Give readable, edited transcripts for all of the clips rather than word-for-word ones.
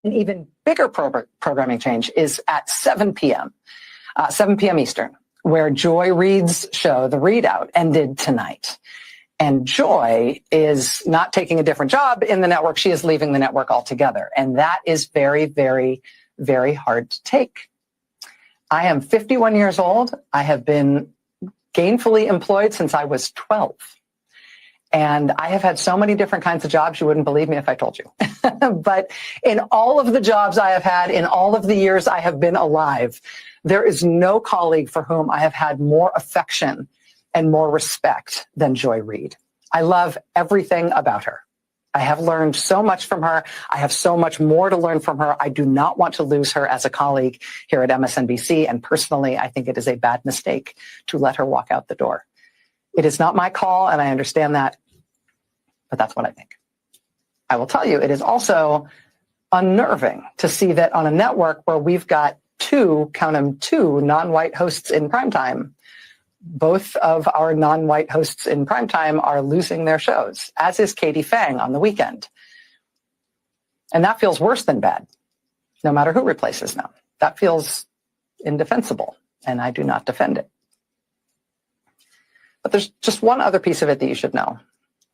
An even bigger programming change is at 7 p.m. 7 p.m. Eastern, where Joy Reid's show, The ReidOut, ended tonight. And Joy is not taking a different job in the network. She is leaving the network altogether. And that is very, very, very hard to take. I am 51 years old. I have been gainfully employed since I was 12. And I have had so many different kinds of jobs, you wouldn't believe me if I told you. But in all of the jobs I have had, in all of the years I have been alive, there is no colleague for whom I have had more affection and more respect than Joy Reid. I love everything about her. I have learned so much from her. I have so much more to learn from her. I do not want to lose her as a colleague here at MSNBC. And personally, I think it is a bad mistake to let her walk out the door. It is not my call, and I understand that, but that's what I think. I will tell you, it is also unnerving to see that on a network where we've got two non-white hosts in primetime, both of our non-white hosts in primetime are losing their shows, as is Katie Fang on the weekend. And that feels worse than bad, no matter who replaces them. That feels indefensible, and I do not defend it. But there's just one other piece of it that you should know.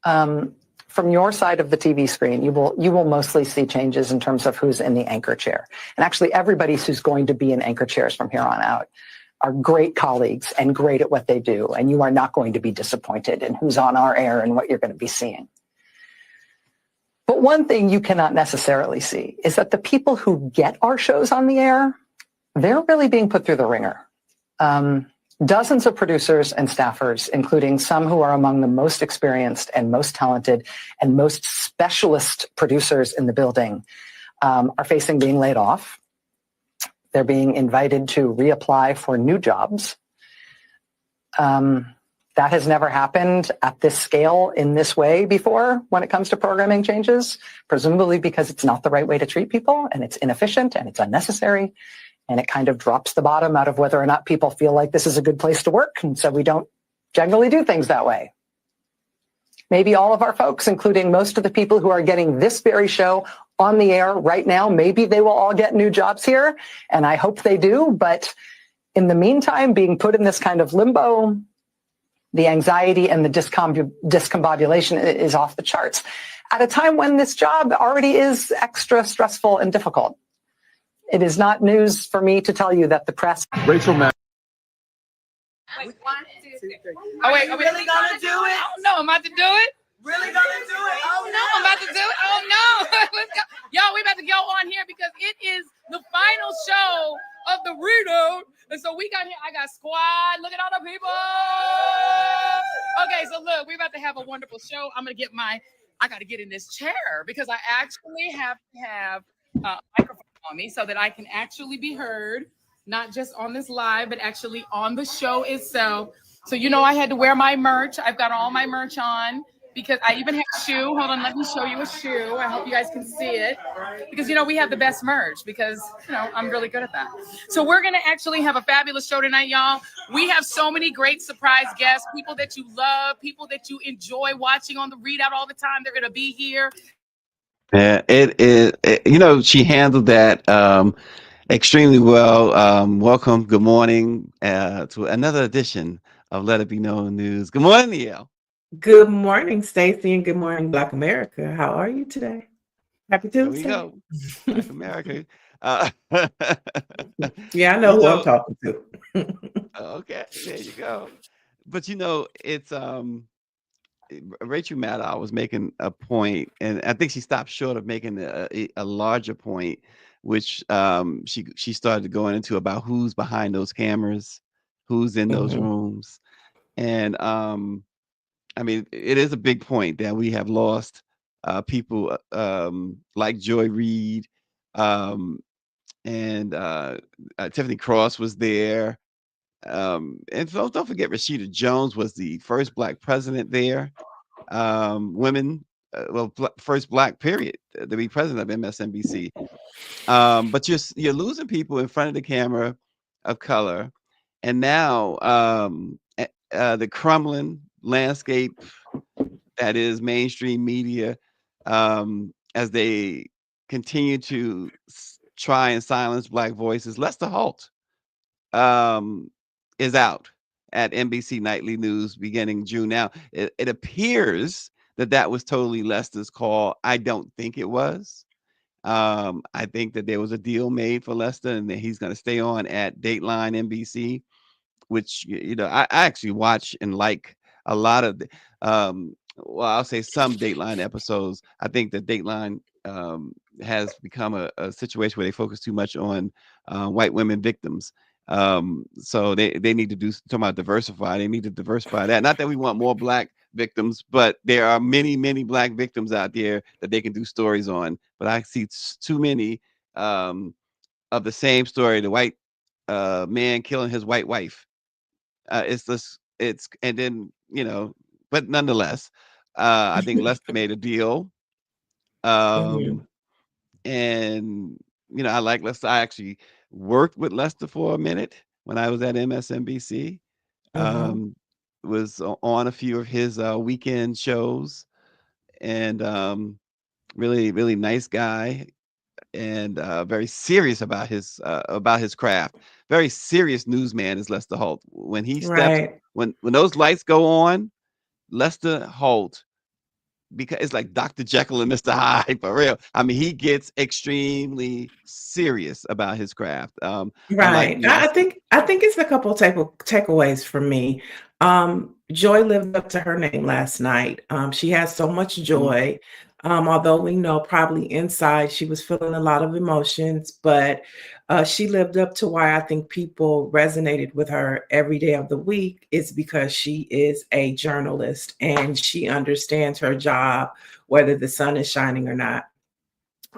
From your side of the TV screen, you will mostly see changes in terms of who's in the anchor chair. And actually, everybody who's going to be in anchor chairs from here on out are great colleagues and great at what they do. And you are not going to be disappointed in who's on our air and what you're going to be seeing. But one thing you cannot necessarily see is that the people who get our shows on the air, they're really being put through the ringer. Dozens of producers and staffers, including some who are among the most experienced and most talented and most specialist producers in the building, are facing being laid off. They're being invited to reapply for new jobs. That has never happened at this scale in this way before when it comes to programming changes, presumably because it's not the right way to treat people and it's inefficient and it's unnecessary. And it kind of drops the bottom out of whether or not people feel like this is a good place to work. And so we don't generally do things that way. Maybe all of our folks, including most of the people who are getting this very show on the air right now, maybe they will all get new jobs here. And I hope they do. But in the meantime, being put in this kind of limbo, the anxiety and the discombobulation is off the charts at a time when this job already is extra stressful and difficult. It is not news for me to tell you that the press. Rachel Matt. Wait, 1, 2, 3. Oh, wait, are we really gonna do it? I don't know. I'm about to do it. Really gonna do it? Oh no, I'm about to do it. Oh no. Let's go. Y'all, we about to go on here because it is the final show of the ReidOut. And so we got here, I got squad. Look at all the people. Okay, so look, we're about to have a wonderful show. I'm gonna get I gotta get in this chair because I actually have to have a microphone on me so that I can actually be heard, not just on this live, but actually on the show itself. So, you know, I had to wear my merch. I've got all my merch on because I even have a shoe. Hold on, let me show you a shoe. I hope you guys can see it because, you know, we have the best merch because, you know, I'm really good at that. So we're going to actually have a fabulous show tonight, y'all. We have so many great surprise guests, people that you love, people that you enjoy watching on the ReidOut all the time. They're going to be here. Yeah, it is. You know, she handled that extremely well. Welcome. Good morning to another edition of Let It Be Known News. Good morning, Leah. Good morning, Stacey, and good morning, Black America. How are you today? Happy Tuesday. There we go. Black America. Yeah, I know who I'm talking to. Okay, there you go. But you know, it's Rachel Maddow was making a point, and I think she stopped short of making a larger point, which she started going into about who's behind those cameras, who's in those rooms, and I mean, it is a big point that we have lost people like Joy Reid, and Tiffany Cross was there, And don't forget, Rashida Jones was the first Black president there. Women, first Black period to be president of MSNBC. But you're losing people in front of the camera of color, and now the crumbling landscape that is mainstream media, as they continue to try and silence Black voices. Lester Holt um, is out at NBC Nightly News beginning June. Now, it appears that that was totally Lester's call. I don't think it was. I think that there was a deal made for Lester, and that he's going to stay on at Dateline NBC, which I actually watch and like a lot of well, I'll say some Dateline episodes. I think that Dateline has become a situation where they focus too much on white women victims. So they need to do talking about diversify. They need to diversify that. Not that we want more Black victims, but there are many Black victims out there that they can do stories on. But I see too many of the same story: the white man killing his white wife. It's this. It's and then but nonetheless, I think Lester made a deal. Mhm. And I like Lester. I actually worked with Lester for a minute when I was at MSNBC. Mhm. Was on a few of his weekend shows, and really nice guy, and very serious about his craft. Very serious newsman is Lester Holt. When he steps, Right. when those lights go on, Lester Holt, because it's like Dr. Jekyll and Mr. Hyde for real. I mean, he gets extremely serious about his craft. Unlike Right. I Lester. think it's a couple takeaways for me. Joy lived up to her name last night. She has so much Mhm. joy. Although we know probably inside she was feeling a lot of emotions, but she lived up to why I think people resonated with her every day of the week is because she is a journalist and she understands her job, whether the sun is shining or not.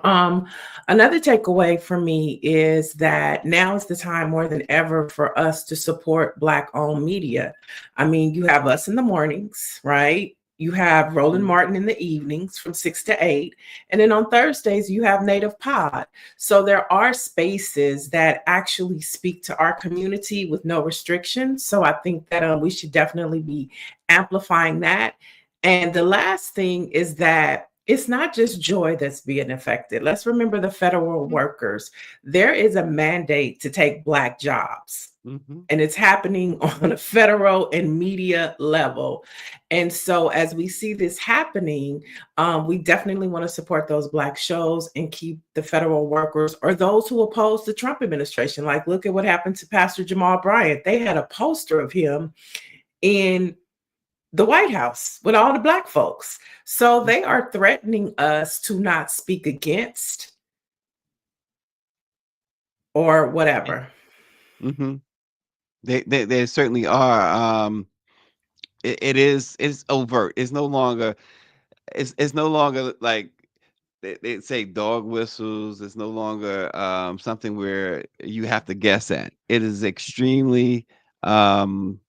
Um, Another takeaway for me is that now is the time more than ever for us to support Black owned media. I mean, you have us in the mornings, right? You have Roland Mhm. Martin in the evenings from 6 to 8. And then on Thursdays, you have Native Pod. So there are spaces that actually speak to our community with no restrictions. So I think that we should definitely be amplifying that. And the last thing is that it's not just Joy that's being affected. Let's remember the federal workers. There is a mandate to take Black jobs, Mhm. and it's happening on a federal and media level. And so, as we see this happening, we definitely want to support those Black shows and keep the federal workers or those who oppose the Trump administration. Like, look at what happened to Pastor Jamal Bryant. They had a poster of him in the White House with all the Black folks. So they are threatening us to not speak against or whatever. Mhm. They certainly are. It's overt. It's no longer like they say dog whistles. It's no longer something where you have to guess at. It is extremely um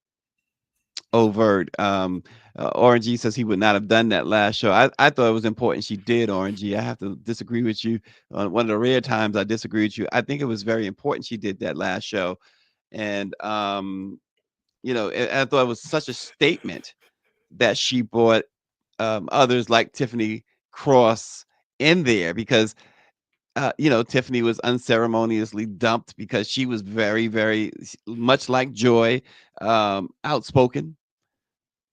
overt. RNG says he would not have done that last show. I thought it was important she did, RNG. I have to disagree with you. One of the rare times I disagree with you. I think it was very important she did that last show. And I thought it was such a statement that she brought others like Tiffany Cross in there, because Tiffany was unceremoniously dumped because she was very much like Joy, outspoken,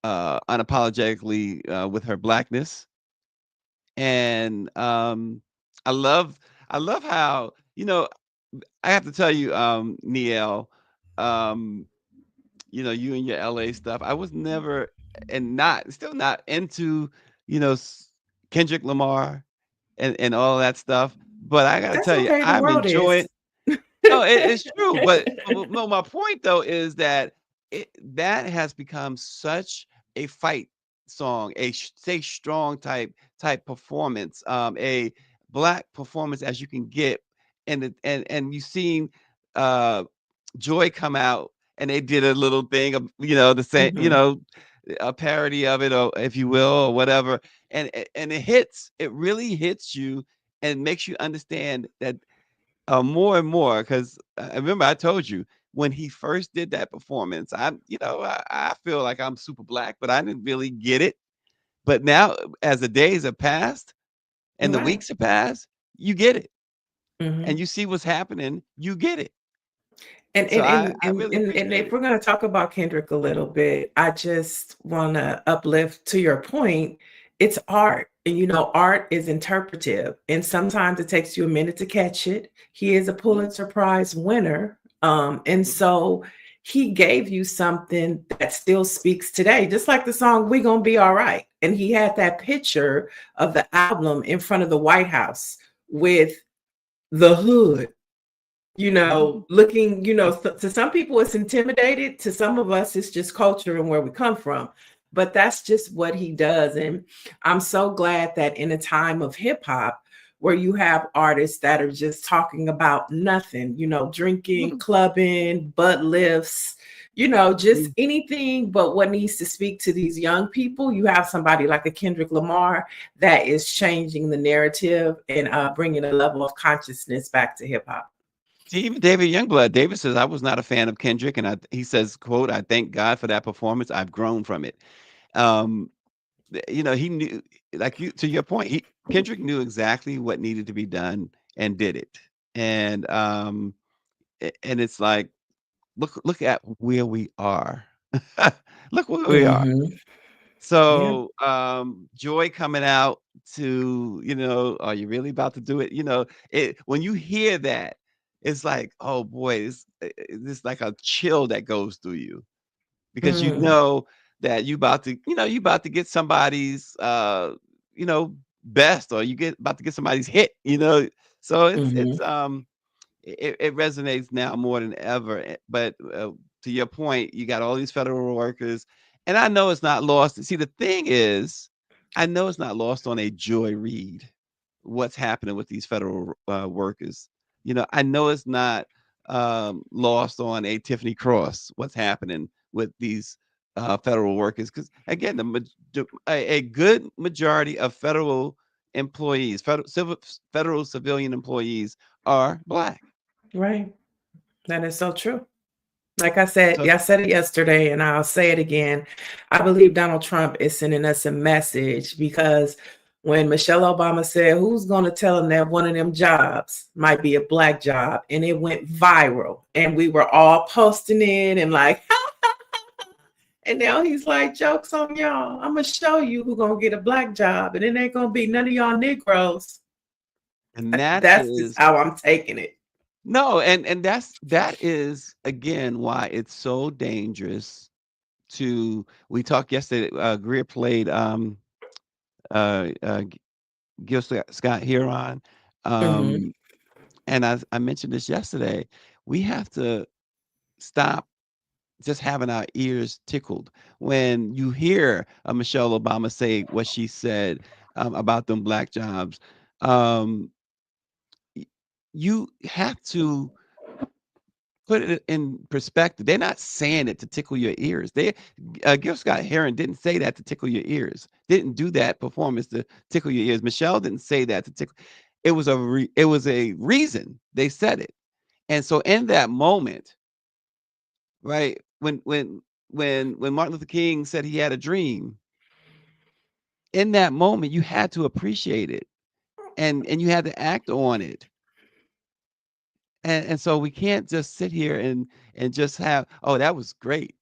unapologetically, with her Blackness. And I love I love how, I have to tell you, Niel, um, you and your LA stuff. I was never, and not still not into, you know, s- Kendrick Lamar and all that stuff. But I gotta That's tell you, okay. The I'm world is. enjoying. No, it's true. But no, my point though is that that has become such a fight song, say strong type performance, a Black performance as you can get, and you've seen uh Joy come out and they did a little thing of, the same, a parody of it, or if you will, or whatever. And it really hits you and makes you understand that more and more. Because I remember I told you when he first did that performance, I feel like I'm super black, but I didn't really get it. But now, as the days have passed and the Right. weeks have passed, you get it, and Mhm. you see what's happening. You get it. And So and I and I and really and, and appreciate if it. we're going to talk about Kendrick a little bit, I just want to uplift to your point. It's art, and art is interpretive, and sometimes it takes you a minute to catch it. He is a Mhm, Pulitzer Prize winner, and mhm, so he gave you something that still speaks today, just like the song "We Gonna Be All Right." And he had that picture of the album in front of the White House with the hood, mhm. looking, to some people it's intimidated, to some of us it's just culture and where we come from. But that's just what he does. And I'm so glad that in a time of hip hop where you have artists that are just talking about nothing, drinking, clubbing, butt lifts, just Mhm. anything but what needs to speak to these young people. You have somebody like a Kendrick Lamar that is changing the narrative and bringing a level of consciousness back to hip hop. See, even David Youngblood, David says, I was not a fan of Kendrick, and he says, quote, I thank God for that performance. I've grown from it. Um, he knew, like, to your point, Kendrick knew exactly what needed to be done and did it. And and it's like, look at where we are. Look where we are. Mhm. Yeah. So, Joy coming out to, are you really about to do it? When you hear that, it's like, oh boy, it's like a chill that goes through you, because you Mm. know that you about to get somebody's you know, best, or about to get somebody's hit. So Mhm. it resonates now more than ever. But to your point, you got all these federal workers, and I know it's not lost. See, the thing is, I know it's not lost on a Joy Reid what's happening with these federal workers. I know it's not lost on a Tiffany Cross what's happening with these federal workers, because again, a good majority of federal employees, federal civilian employees, are Black. Right. That is so true. Like I said, So yeah, I said it yesterday and I'll say it again. I believe Donald Trump is sending us a message because when Michelle Obama said, who's going to tell him that one of them jobs might be a Black job? And it went viral and we were all posting it and like, and now he's like, joke's on y'all. I'm going to show you who's going to get a Black job and it ain't going to be none of y'all Negroes. and that That's just is how I'm taking it. no, and that is again why it's so dangerous to. We talked yesterday. Greer played uh, uh, Gil Scott Heron, Mhm. um, and I mentioned this yesterday. We have to stop just having our ears tickled when you hear Michelle Obama say what she said about them Black jobs. Um, y- you have to put it in perspective. They're not saying it to tickle your ears. Gil Scott Heron didn't say that to tickle your ears. Didn't do that performance to tickle your ears. Michelle didn't say that to tickle. It was a reason they said it. And so in that moment, right, when Martin Luther King said he had a dream, in that moment you had to appreciate it, and you had to act on it. And so we can't just sit here and just have, oh, that was great,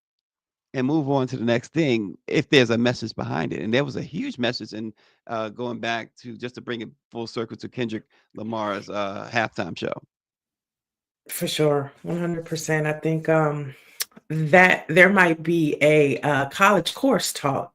and move on to the next thing if there's a message behind it. And there was a huge message in going back to, just to bring it full circle, to Kendrick Lamar's halftime show. For sure, 100%. I think that there might be a college course taught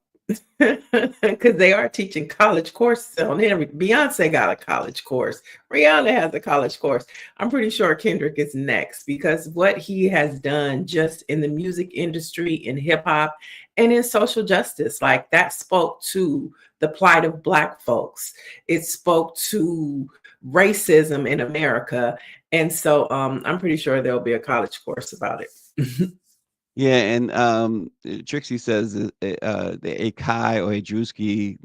because they are teaching college courses on every. Beyonce got a college course. Rihanna has a college course. I'm pretty sure Kendrick is next because what he has done just in the music industry, in hip hop, and in social justice, like that spoke to the plight of Black folks. It spoke to racism in America. And so I'm pretty sure there'll be a college course about it. Yeah, and Trixie says the Akai or a Drewski,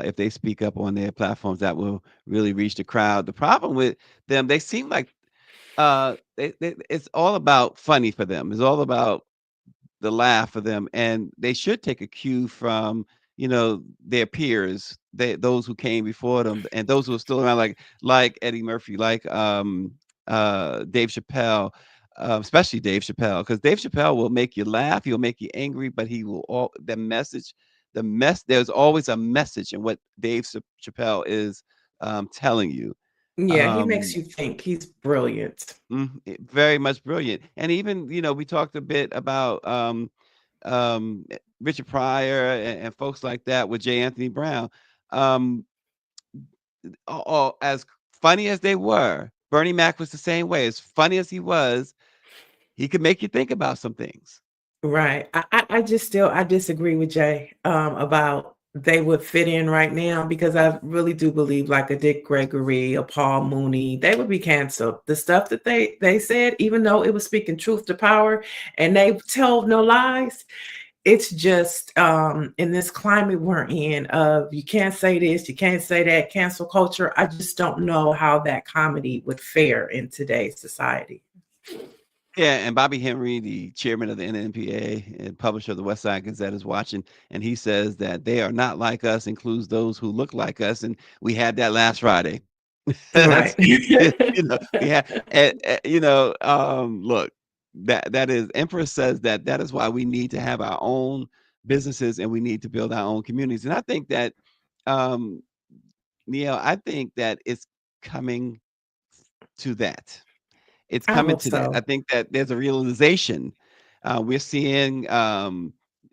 if they speak up on their platforms, that will really reach the crowd. The problem with them, they seem like it's all about funny for them. It's all about the laugh for them, and they should take a cue from their peers, those who came before them, and those who are still around, like Eddie Murphy, like Dave Chappelle, especially Dave Chappelle, because Dave Chappelle will make you laugh, he'll make you angry, but he will all there's always a message in what Dave Chappelle is telling you. Yeah, he makes Um, you think. He's brilliant. Very much brilliant. And even, we talked a bit about Richard Pryor and folks like that with J. Anthony Brown. Um, as funny as they were, Bernie Mac was the same way. As funny as he was, he could make you think about some things. Right. I just still I disagree with Jay about they would fit in right now, because I really do believe like a Dick Gregory, a Paul Mooney, they would be canceled. The stuff that they said, even though it was speaking truth to power and they told no lies, it's just in this climate we're in of you can't say this, you can't say that, cancel culture. I just don't know how that comedy would fare in today's society. Yeah, and Bobby Henry, the chairman of the NNPA and publisher of the West Side Gazette, is watching, and he says that they are not like us, includes those who look like us, and we had that last Friday. Right. That's we had, look, that is Empress says that is why we need to have our own businesses and we need to build our own communities, and I think that, um, Neil, I think that it's coming to that. It's I coming hope to that. I so. think that there's a realization. We're seeing, the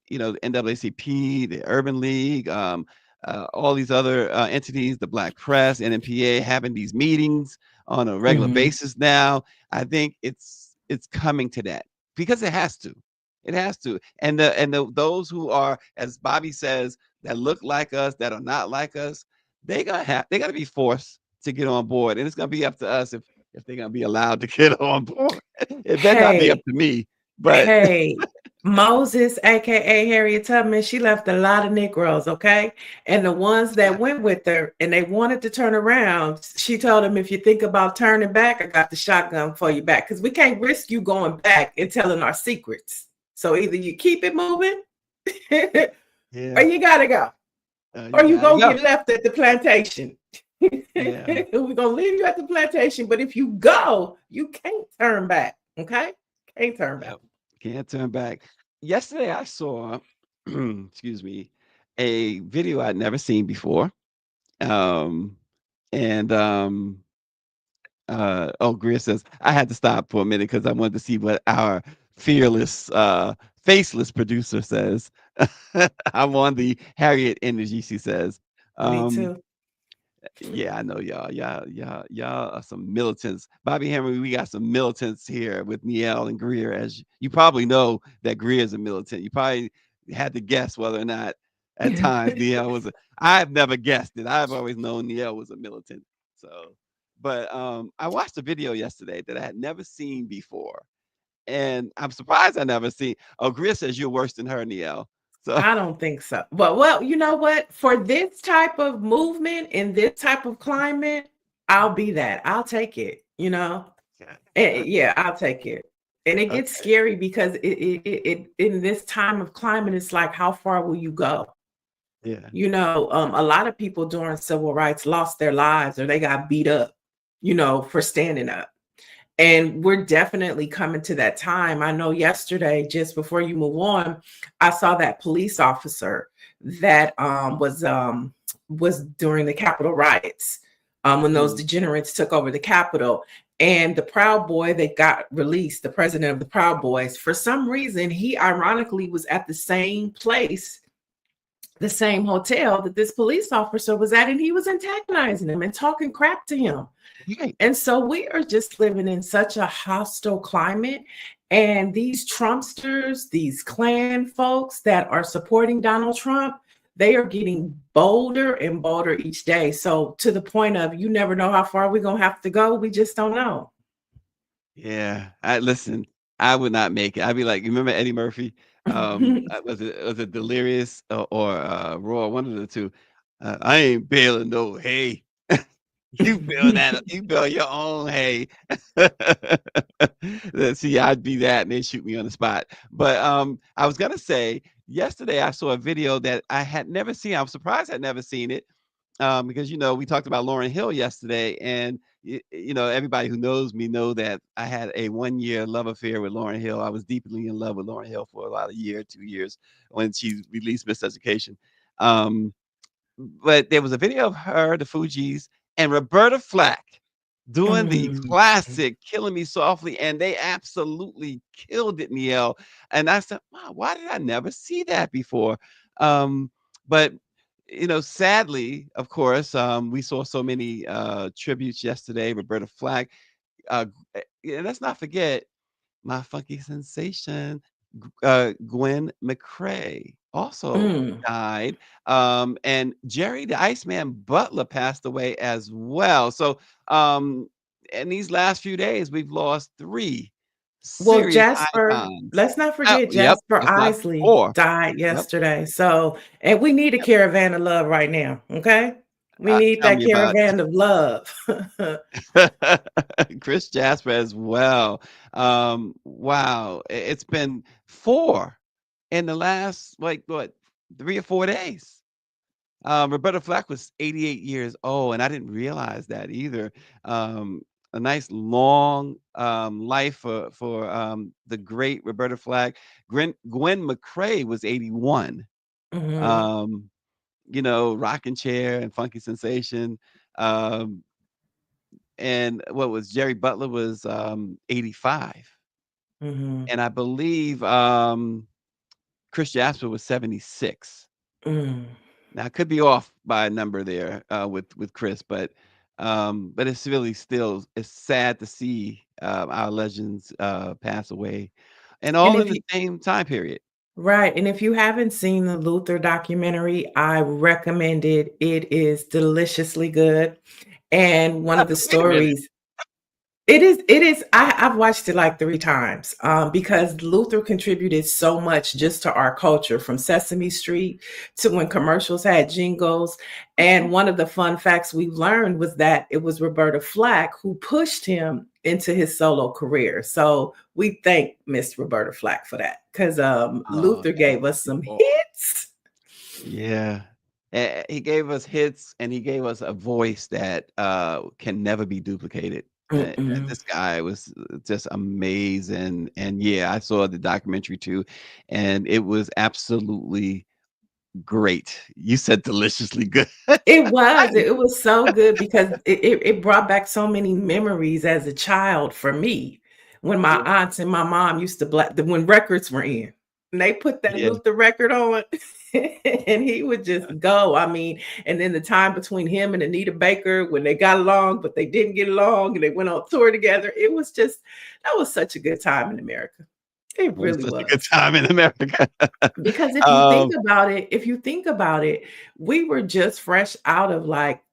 NAACP, the Urban League, all these other entities, the Black Press, NMPA, having these meetings on a regular Mhm. basis now. I think it's coming to that because it has to. It has to. And those who are, as Bobby says, that look like us, that are not like us, they gotta be forced to get on board, and it's gonna be up to us if they're gonna be allowed to get on board. It better not be up Hey, to me, but hey, Moses, aka Harriet Tubman, she left a lot of Negroes, okay? And the ones that went with her and they wanted to turn around, she told them, if you think about turning back, I got the shotgun for you back. Because we can't risk you going back and telling our secrets. So either you keep it moving or yeah, you gotta go. Or you you gotta gonna go. get left at the plantation. Yeah, We're gonna leave you at the plantation, but if you go, you can't turn back. Okay? Can't turn back. yep. Can't turn back. Yesterday, I saw, excuse me, a video I'd never seen before. Um, and Greer says I had to stop for a minute because I wanted to see what our fearless, faceless producer says. I'm on the Harriet energy, she says. Me Um, too. Yeah, I know y'all are some militants. Bobby Henry, we got some militants here with Niel and Greer. As you probably know that Greer is a militant. You probably had to guess whether or not at times Niel was I've never guessed it. I've always known Niel was a militant. So, but I watched a video yesterday that I had never seen before. And I'm surprised I never seen. Oh, Greer says you're worse than her, Niel. So I don't think so. But well, you know what? For this type of movement in this type of climate, I'll be that. I'll take it, you know? yeah. Yeah, I'll take it. And it gets Okay. scary because it in this time of climate, it's like, how far will you go? Yeah. You know, a lot of people during civil rights lost their lives or they got beat up, you know, for standing up. And we're definitely coming to that time. I know yesterday, just before you move on, I saw that police officer that was during the Capitol riots, when those Mhm. degenerates took over the Capitol. And the Proud Boy that got released, the president of the Proud Boys, for some reason, he ironically was at the same place, the same hotel that this police officer was at, and he was antagonizing him and talking crap to him. Right. And so we are just living in such a hostile climate. And these Trumpsters, these Klan folks that are supporting Donald Trump, they are getting bolder and bolder each day. So to the point of you never know how far we're going to have to go. We just don't know. Yeah, I listen. I would not make it. I'd be like, you remember Eddie Murphy? Was it Delirious or Raw? One of the two. I ain't baling no hay. You build that. You build your own hay. See, I'd be that, and they shoot me on the spot. But I was gonna say yesterday I saw a video that I had never seen. I was surprised I'd never seen it because we talked about Lauryn Hill yesterday, and everybody who knows me know that I had a 1-year love affair with Lauryn Hill. I was deeply in love with Lauryn Hill for about a year, 2 years when she released Miseducation. But there was a video of her, the Fugees, and Roberta Flack doing the classic "Killing Me Softly," and they absolutely killed it, Niel. And I said, wow, why did I never see that before? But sadly, of course, we saw so many tributes yesterday. Roberta Flack. And let's not forget my funky sensation, Gwen McCrae also died. And Jerry the Iceman Butler passed away as well. So in these last few days, we've lost 3 Well, serious Jasper, icons. let's not forget Yep, Jasper that's not Isley 4. died Yep, yesterday. So, and we need a yep. caravan of love right now. Okay. We need Tell that me about caravan of love. it. Chris Jasper as well. Wow, it's been 4 in the last like what 3 or 4 days. Roberta Flack was 88 years old, and I didn't realize that either. A nice long life for the great Roberta Flack. Gwen McCrae was 81. Mhm, Um, Rocking Chair and Funky Sensation. Um, and what was Jerry Butler was 85. mhm, And I believe Chris Jasper was 76. mm. Now I could be off by a number there with Chris, but it's really still it's sad to see our legends pass away, and And all in if the you same time period. Right, and if you haven't seen the Luther documentary, I recommend it. It is deliciously good. And one of the Wait a minute. stories it is. I've watched it like 3 times because Luther contributed so much just to our culture, from Sesame Street to when commercials had jingles. And one of the fun facts we learned was that it was Roberta Flack who pushed him into his solo career. So we thank Miss Roberta Flack for that, because Oh, Luther gave us some people. hits. Yeah. He gave us hits and he gave us a voice that can never be duplicated. Mm-mm. This guy was just amazing. And yeah, I saw the documentary too, and it was absolutely great. You said deliciously good. It was. It was so good because it brought back so many memories as a child for me. When my Yeah. aunts and my mom used to when records were in, and they put that Yeah. Luther record on, and he would just go. I mean, and then the time between him and Anita Baker when they got along, but they didn't get along, and they went on tour together. It was just that was such a good time in America. It It was really such a good was. time in America. Because um, if you think about it, we were just fresh out of like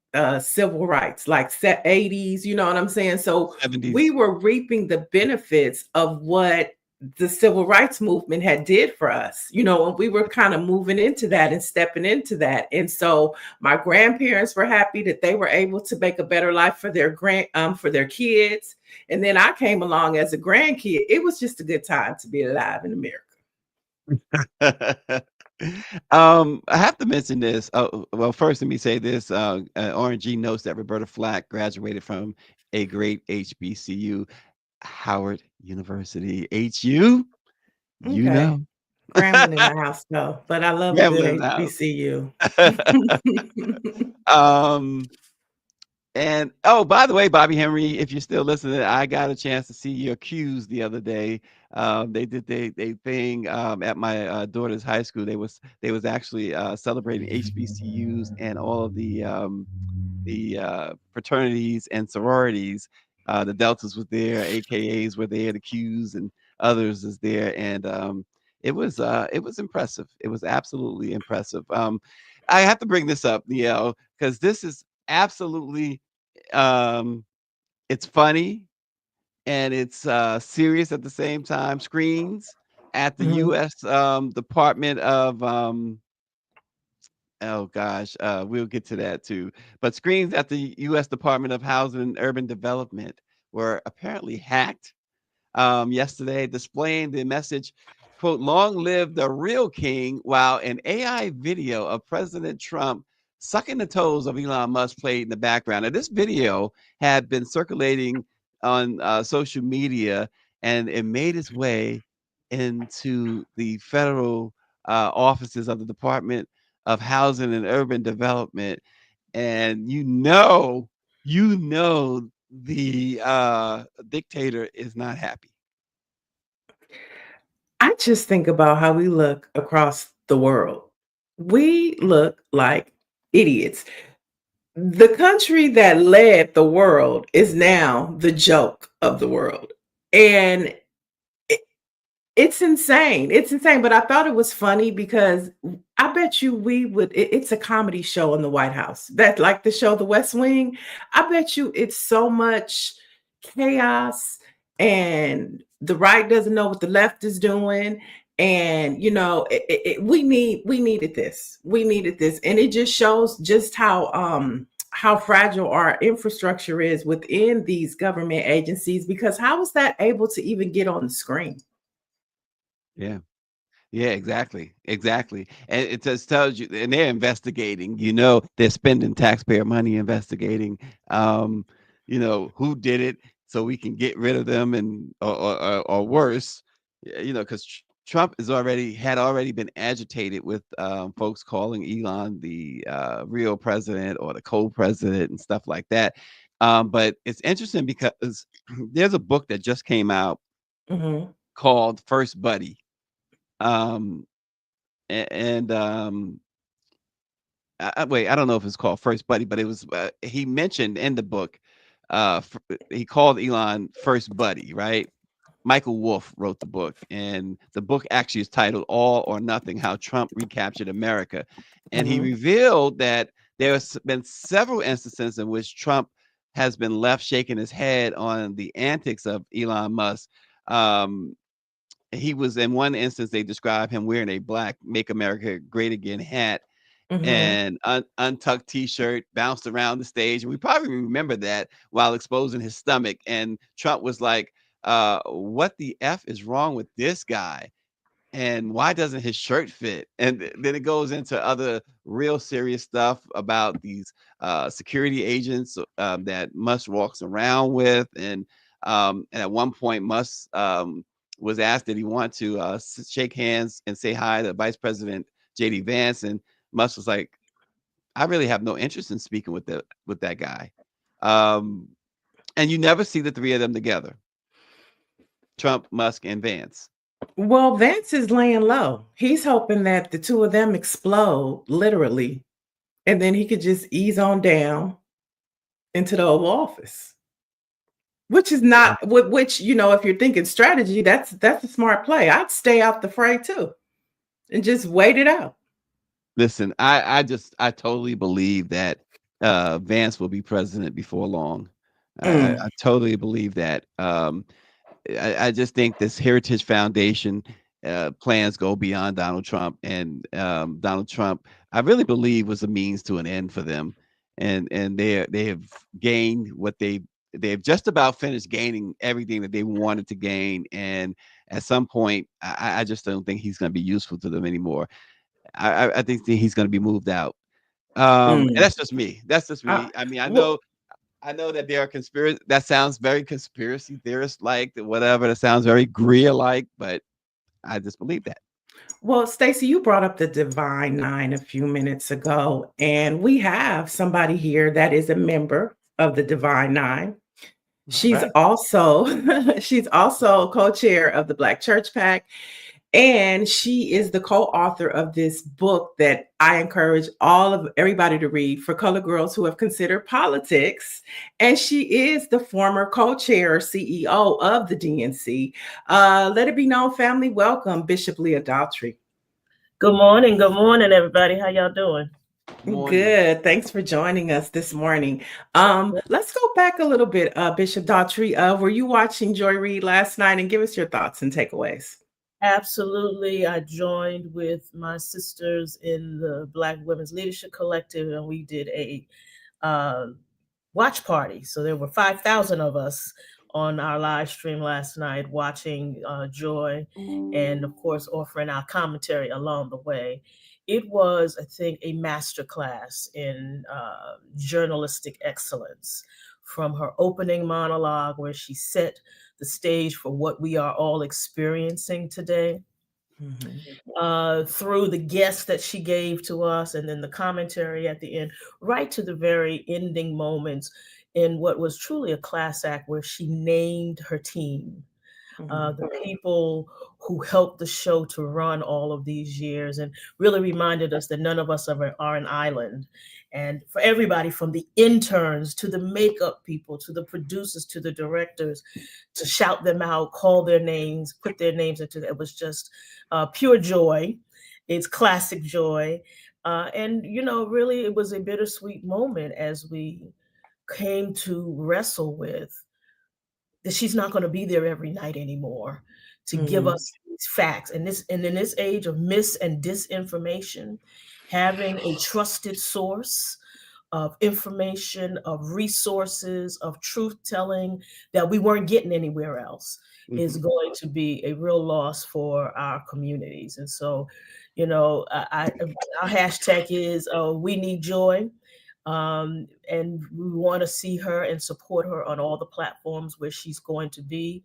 civil rights, like set 80s, you know what I'm saying? So we 70s. were reaping the benefits of what the civil rights movement had did for us, and we were kind of moving into that and stepping into that. And so my grandparents were happy that they were able to make a better life for for their kids. And then I came along as a grandkid. It was just a good time to be alive in America. I have to mention this. Oh, well, first let me say this. RNG notes that Roberta Flack graduated from a great HBCU, Howard University. HU, you Okay. know. Grambling in the house though, but I love a good Grambling now. HBCU. um, And oh, by the way, Bobby Henry, if you're still listening, I got a chance to see your cues the other day. They did they thing at my daughter's high school. They was actually celebrating HBCUs and all of the fraternities and sororities. The Deltas was there, AKAs were there, the Qs and others is there, and it was impressive. It was absolutely impressive. I have to bring this up, because this is absolutely, um, it's funny, and it's serious at the same time. Screens at the Mhm. U.S. Department of oh gosh, we'll get to that too. But screens at the U.S. Department of Housing and Urban Development were apparently hacked yesterday, displaying the message, quote, long live the real king, while an AI video of President Trump sucking the toes of Elon Musk played in the background. Now, this video had been circulating on social media, and it made its way into the federal offices of the Department of Housing and Urban Development. And the dictator is not happy. I just think about how we look across the world. We look like idiots. The country that led the world is now the joke of the world. And it's insane. It's insane. But I thought it was funny because I bet you we would. It's a comedy show in the White House. That like the show The West Wing. I bet you it's so much chaos, and the right doesn't know what the left is doing. And we needed this. We needed this, and it just shows just how fragile our infrastructure is within these government agencies. Because how is that able to even get on the screen? Yeah. Yeah, exactly. Exactly. And it just tells you, and they're investigating, they're spending taxpayer money investigating, who did it so we can get rid of them and, or worse, because Trump had already been agitated with folks calling Elon the real president or the co-president and stuff like that. But it's interesting because there's a book that just came out Mhm. called First Buddy. Um, and wait, I don't know if it's called First Buddy, but it was he mentioned in the book, he called Elon First Buddy, right? Michael Wolff wrote the book, and the book actually is titled All or Nothing: How Trump Recaptured America. And he Mhm. revealed that there's been several instances in which Trump has been left shaking his head on the antics of Elon Musk. Um, he was, in one instance, they described him wearing a black Make America Great Again hat Mhm. and untucked t-shirt, bounced around the stage. And we probably remember that while exposing his stomach. And Trump was like, what the F is wrong with this guy? And why doesn't his shirt fit? And then it goes into other real serious stuff about these security agents that Musk walks around with. And at one point, Musk was asked that he wanted to shake hands and say hi to Vice President JD Vance. And Musk was like, I really have no interest in speaking with that guy. Um, and you never see the three of them together. Trump, Musk, and Vance. Well, Vance is laying low. He's hoping that the two of them explode, literally, and then he could just ease on down into the Oval Office. Which is Yeah. not which, if you're thinking strategy, that's a smart play. I'd stay out the fray too and just wait it out. Listen, I totally believe that Vance will be president before long. I Mm. totally believe that. I just think this Heritage Foundation plans go beyond Donald Trump, and Donald Trump, I really believe, was a means to an end for them, and they have gained what they've just about finished gaining everything that they wanted to gain, and at some point, I just don't think he's going to be useful to them anymore. I think that he's going to be moved out. And Mm. that's just me. That's just Uh, me. I mean, well, I know that there are conspiracy. That sounds very conspiracy theorist like, whatever. That sounds very Greer like, but I just believe that. well, Stacey, you brought up the Divine Nine a few minutes ago, and we have somebody here that is a member of the Divine Nine. All She's right. also she's also co-chair of the Black Church PAC, and she is the co-author of this book that I encourage everybody to read for colored girls who have considered politics. And she is the former co-chair CEO of the DNC. Let it be known, family, welcome Bishop Leah Daughtry. Good morning, everybody. How y'all doing? morning. Good. Thanks for joining us this morning. Let's go back a little bit, Bishop Daughtry. Were you watching Joy Reid last night? And give us your thoughts and takeaways. Absolutely. I joined with my sisters in the Black Women's Leadership Collective, and we did a watch party. So there were 5,000 of us on our live stream last night watching Joy, and of course offering our commentary along the way. It was, I think, a masterclass in journalistic excellence, from her opening monologue where she set the stage for what we are all experiencing today, through the guests that she gave to us, and then the commentary at the end, right to the very ending moments in what was truly a class act where she named her team. The people who helped the show to run all of these years, and really reminded us that none of us are an island. And for everybody, from the interns to the makeup people, to the producers, to the directors, to shout them out, call their names, put their names into it, was just pure joy. It's classic joy. And, really, it was a bittersweet moment as we came to wrestle with that she's not going to be there every night anymore to give us these facts. And in this age of mis and disinformation, having a trusted source of information, of resources, of truth telling that we weren't getting anywhere else is going to be a real loss for our communities. And so, our hashtag is we need joy. And we want to see her and support her on all the platforms where she's going to be.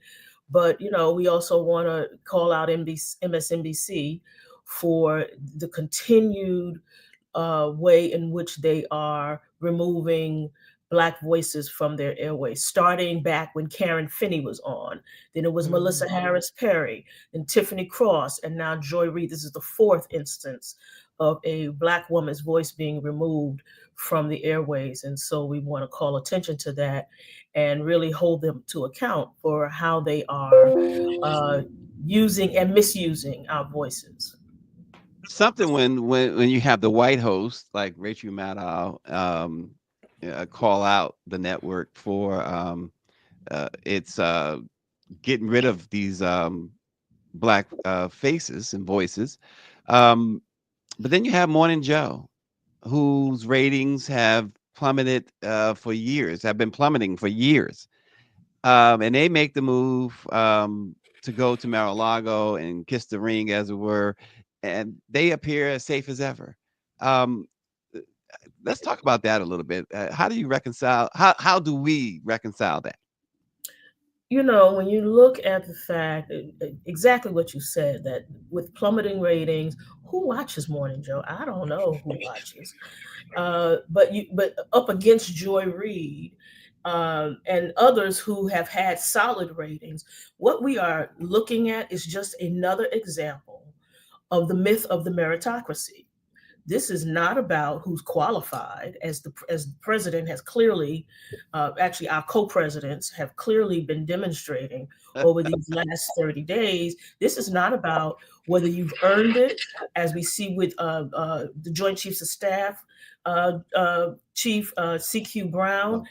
But, we also want to call out MSNBC for the continued way in which they are removing Black voices from their airways, starting back when Karen Finney was on. Then it was Melissa Harris Perry, and Tiffany Cross, and now Joy Reid. This is the fourth instance of a Black woman's voice being removed from the airways. And so we want to call attention to that and really hold them to account for how they are using and misusing our voices. Something when you have the white host like Rachel Maddow call out the network for it's getting rid of these Black faces and voices, but then you have Morning Joe, whose ratings have plummeted for years, have been plummeting for years, and they make the move to go to Mar-a-Lago and kiss the ring, as it were, and they appear as safe as ever. Let's talk about that a little bit. How do you reconcile? How do we reconcile that? When you look at the fact, exactly what you said, that with plummeting ratings, who watches Morning Joe? I don't know who watches. But up against Joy Reid and others who have had solid ratings, what we are looking at is just another example of the myth of the meritocracy. This is not about who's qualified, as the president has clearly, actually our co-presidents have clearly been demonstrating over these last 30 days. This is not about whether you've earned it, as we see with the Joint Chiefs of Staff, Chief C.Q. Brown,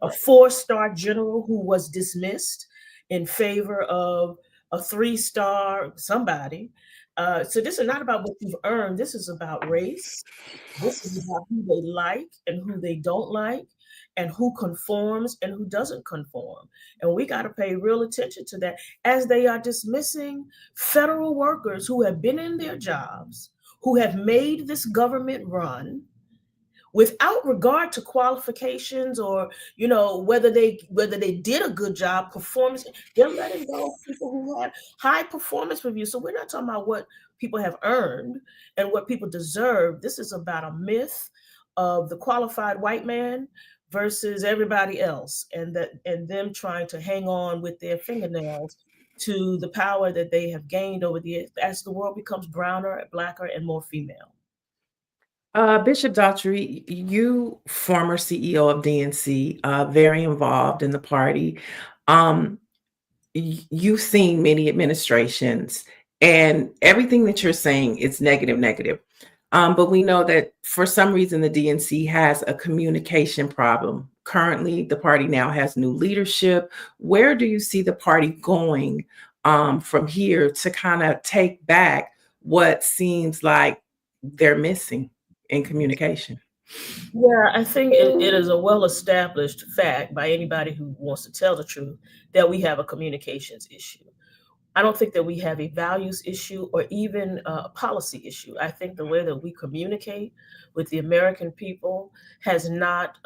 a 4-star general who was dismissed in favor of a 3-star somebody. So this is not about what you've earned. This is about race. This is about who they like and who they don't like, and who conforms and who doesn't conform. And we got to pay real attention to that, as they are dismissing federal workers who have been in their jobs, who have made this government run without regard to qualifications or whether they did a good job performance. They're letting go people who have high performance reviews. So we're not talking about what people have earned and what people deserve. This is about a myth of the qualified white man versus everybody else, and them trying to hang on with their fingernails to the power that they have gained over the years as the world becomes browner, blacker, and more female. Bishop Daughtry, you, former CEO of DNC, very involved in the party. You've seen many administrations, and everything that you're saying is negative. But we know that for some reason, the DNC has a communication problem. Currently, the party now has new leadership. Where do you see the party going from here to kind of take back what seems like they're missing in communication? Yeah, I think it is a well-established fact by anybody who wants to tell the truth that we have a communications issue. I don't think that we have a values issue or even a policy issue. I think the way that we communicate with the American people has not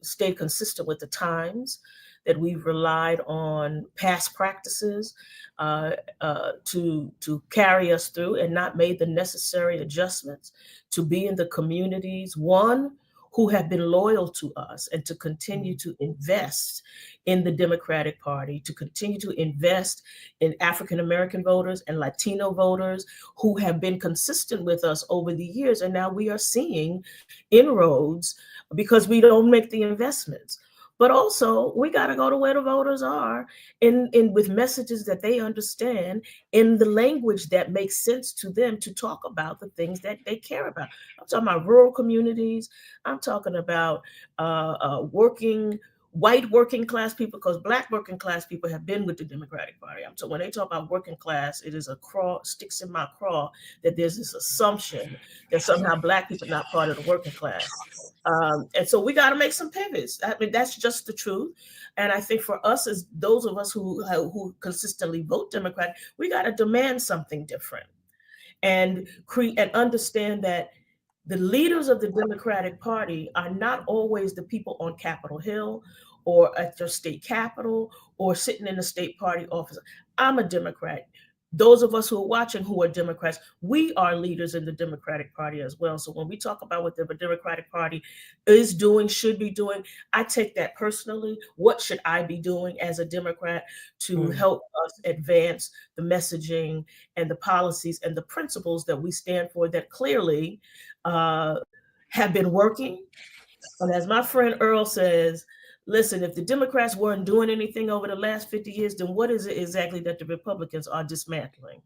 stayed consistent with the times, that we've relied on past practices to carry us through and not made the necessary adjustments to be in the communities, one, who have been loyal to us, and to continue to invest in the Democratic Party, to continue to invest in African American voters and Latino voters who have been consistent with us over the years. And now we are seeing inroads because we don't make the investments. But also, we got to go to where the voters are in with messages that they understand, in the language that makes sense to them, to talk about the things that they care about. I'm talking about rural communities. I'm talking about white working class people, because Black working class people have been with the Democratic Party. So when they talk about working class, it is sticks in my craw that there's this assumption that somehow Black people are not part of the working class. And so we got to make some pivots. I mean, that's just the truth. And I think for us, as those of us who consistently vote Democrat, we got to demand something different and understand that the leaders of the Democratic Party are not always the people on Capitol Hill or at your state capitol or sitting in the state party office. I'm a Democrat. Those of us who are watching who are Democrats, we are leaders in the Democratic Party as well. So when we talk about what the Democratic Party is doing, should be doing, I take that personally. What should I be doing as a Democrat to help us advance the messaging and the policies and the principles that we stand for that clearly have been working? And as my friend Earl says, listen, if the Democrats weren't doing anything over the last 50 years, then what is it exactly that the Republicans are dismantling?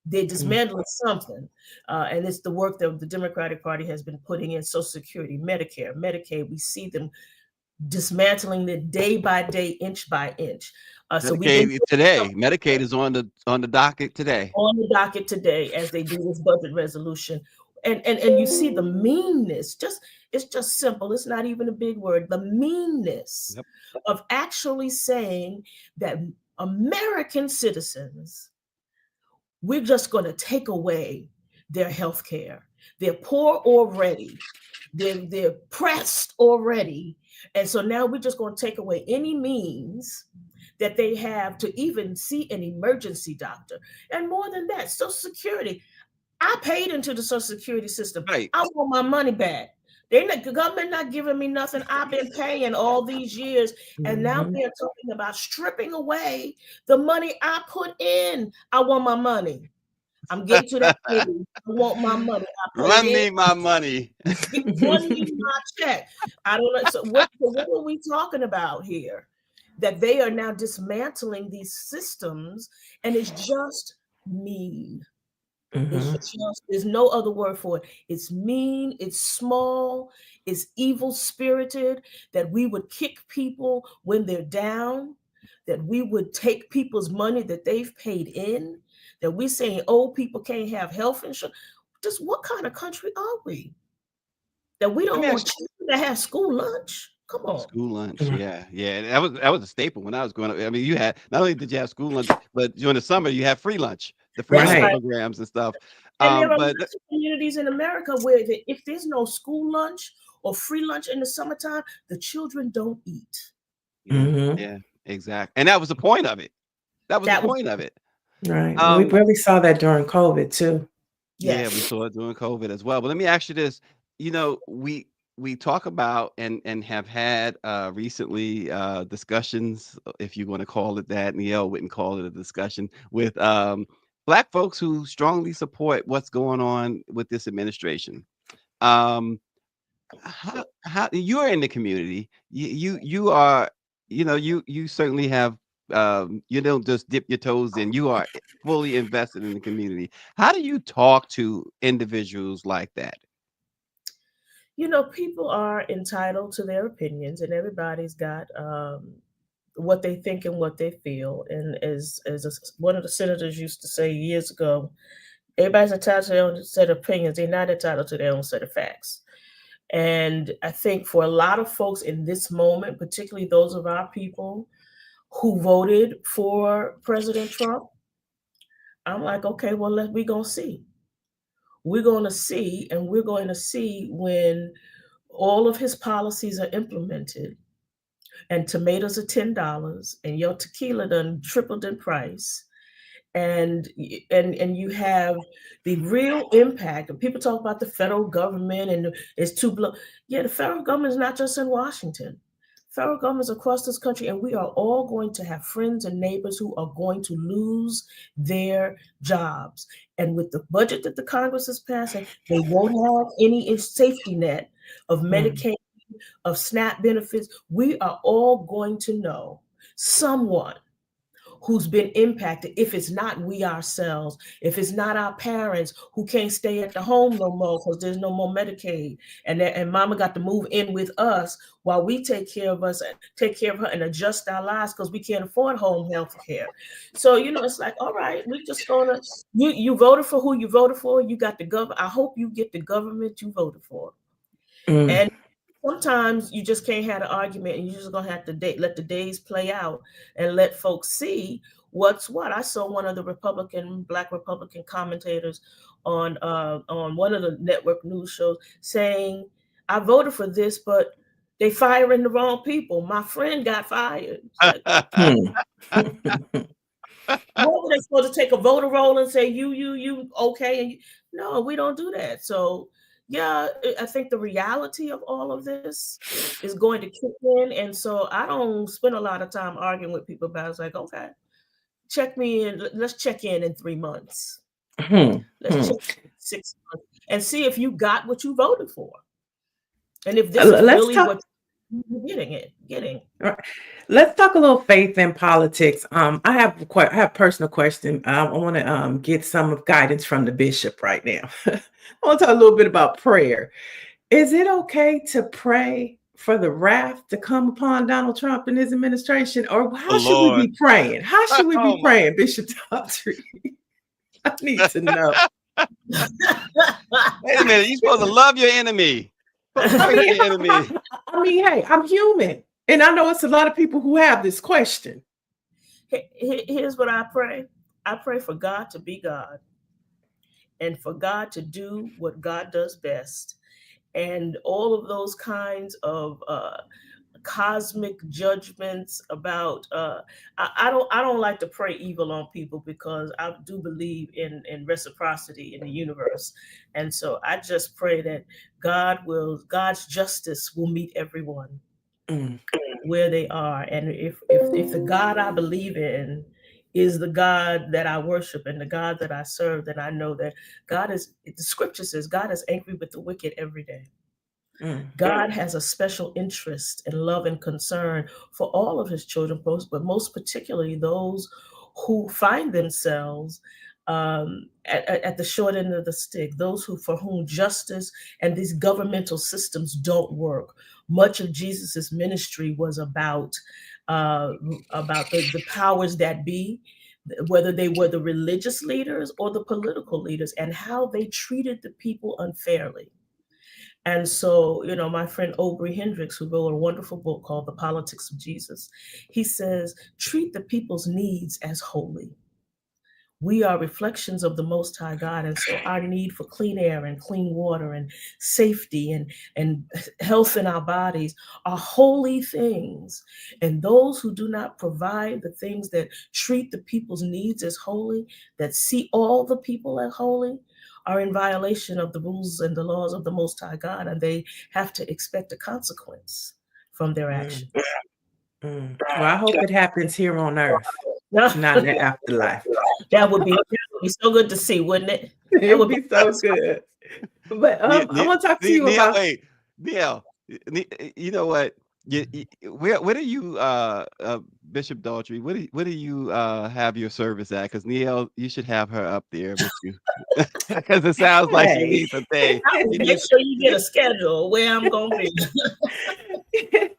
They're dismantling something. And it's the work that the Democratic Party has been putting in: Social Security, Medicare, Medicaid. We see them dismantling it day by day, inch by inch. Medicaid is on the docket today. On the docket today as they do this budget resolution. And you see the meanness, it's just simple. It's not even a big word. The meanness of actually saying that American citizens, we're just going to take away their health care. They're poor already. They're pressed already. And so now we're just going to take away any means that they have to even see an emergency doctor. And more than that, Social Security. I paid into the Social Security system. Right. I want my money back. The government not giving me nothing. I've been paying all these years. And now they're talking about stripping away the money I put in. I want my money. I'm getting to that age. I want my money. Run me my money. Run me my check. I don't know. So what are we talking about here? That they are now dismantling these systems, and it's just mean. There's no other word for it. It's mean, it's small, it's evil spirited, that we would kick people when they're down, that we would take people's money that they've paid in, that we're saying old people can't have health insurance. Just what kind of country are we? That we don't want children to have school lunch? Come on. School lunch, yeah. That was a staple when I was growing up. I mean, you had, not only did you have school lunch, but during the summer you had free lunch, the free lunch programs and stuff. And there are lots of communities in America where if there's no school lunch or free lunch in the summertime, the children don't eat. Yeah, exactly. And that was the point of it. That was the point of it. Right. We really saw that during COVID too. Yeah, we saw it during COVID as well. But let me ask you this. You know, we talk about and have had recently discussions, if you want to call it that. Neil wouldn't call it a discussion, with Black folks who strongly support what's going on with this administration. How you're in the community, you are, you certainly have you don't just dip your toes in. You are fully invested in the community. How do you talk to individuals like that? You know, people are entitled to their opinions, and everybody's got what they think and what they feel. And one of the senators used to say years ago, everybody's entitled to their own set of opinions. They're not entitled to their own set of facts. And I think for a lot of folks in this moment, particularly those of our people who voted for President Trump, I'm like, okay, well, we're going to see. We're going to see, and we're going to see when all of his policies are implemented and tomatoes are $10 and your tequila done tripled in price. And you have the real impact. And people talk about the federal government and it's yeah, the federal government is not just in Washington. Federal governments across this country, and we are all going to have friends and neighbors who are going to lose their jobs. And with the budget that the Congress is passing, they won't have any safety net of Medicaid, of SNAP benefits. We are all going to know someone who's been impacted, if it's not we ourselves, if it's not our parents who can't stay at the home no more because there's no more Medicaid, and mama got to move in with us while we take care of her and adjust our lives because we can't afford home health care. So, you know, it's like, all right, we just gonna, you voted for who you voted for, you got the government. I hope you get the government you voted for. And sometimes you just can't have an argument, and you're just gonna have to let the days play out and let folks see what's what. I saw one of the Black Republican commentators on one of the network news shows saying, "I voted for this, but they firing the wrong people. My friend got fired." Like, what were they supposed to take a voter roll and say you okay? And no, we don't do that. So. Yeah, I think the reality of all of this is going to kick in. And so I don't spend a lot of time arguing with people about it. It's like, okay, check me in. Let's check in 3 months. Let's check in 6 months and see if you got what you voted for. And if this is really what you're getting. Right. Let's talk a little faith and politics. I have a personal question. I want to get some guidance from the bishop right now. I want to talk a little bit about prayer. Is it okay to pray for the wrath to come upon Donald Trump and his administration? Or how should we be praying? How should we be praying, Bishop Daughtry? I need to know. Wait a minute. You're supposed to love your enemy. I mean, hey, I'm human. And I know it's a lot of people who have this question. Here's what I pray. I pray for God to be God and for God to do what God does best. And all of those kinds of cosmic judgments about I don't like to pray evil on people because I do believe in reciprocity in the universe. And so I just pray that God's justice will meet everyone where they are. And if the God I believe in is the God that I worship and the God that I serve, then I know that the scripture says God is angry with the wicked every day. God has a special interest and love and concern for all of his children, but most particularly those who find themselves at the short end of the stick, those for whom justice and these governmental systems don't work. Much of Jesus's ministry was about the powers that be, whether they were the religious leaders or the political leaders, and how they treated the people unfairly. And so, you know, my friend Aubrey Hendricks, who wrote a wonderful book called The Politics of Jesus, he says, treat the people's needs as holy. We are reflections of the Most High God. And so our need for clean air and clean water and safety and health in our bodies are holy things. And those who do not provide the things that treat the people's needs as holy, that see all the people as holy, are in violation of the rules and the laws of the Most High God. And they have to expect a consequence from their actions. Well, I hope it happens here on earth. Not in the afterlife. That would be so good to see, wouldn't it? It would be so good. But I want to talk to you about. Wait, Neil, you know what? Where do you, Bishop Daughtry? Where do you have your service at? Because Neil, you should have her up there with you, because it sounds like she Hey. needs a thing. I will She make needs. sure you get a schedule where I'm going to be.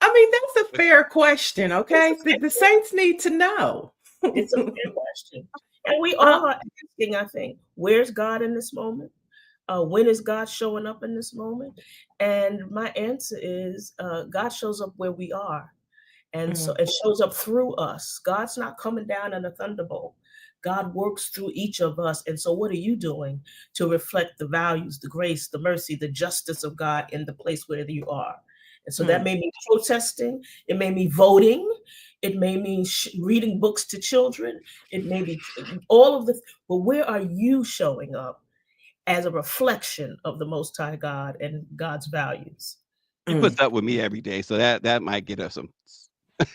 I mean, that's a fair question, okay? The saints need to know. It's a fair question. And we Uh, all are asking, I think, where's God in this moment? When is God showing up in this moment? And my answer is God shows up where we are. And so it shows up through us. God's not coming down in a thunderbolt. God works through each of us. And so what are you doing to reflect the values, the grace, the mercy, the justice of God in the place where you are? And so that may mean protesting. It may mean voting. It may mean reading books to children. It may be all of the, but where are you showing up as a reflection of the Most High God and God's values? She puts up with me every day, so that might get her some.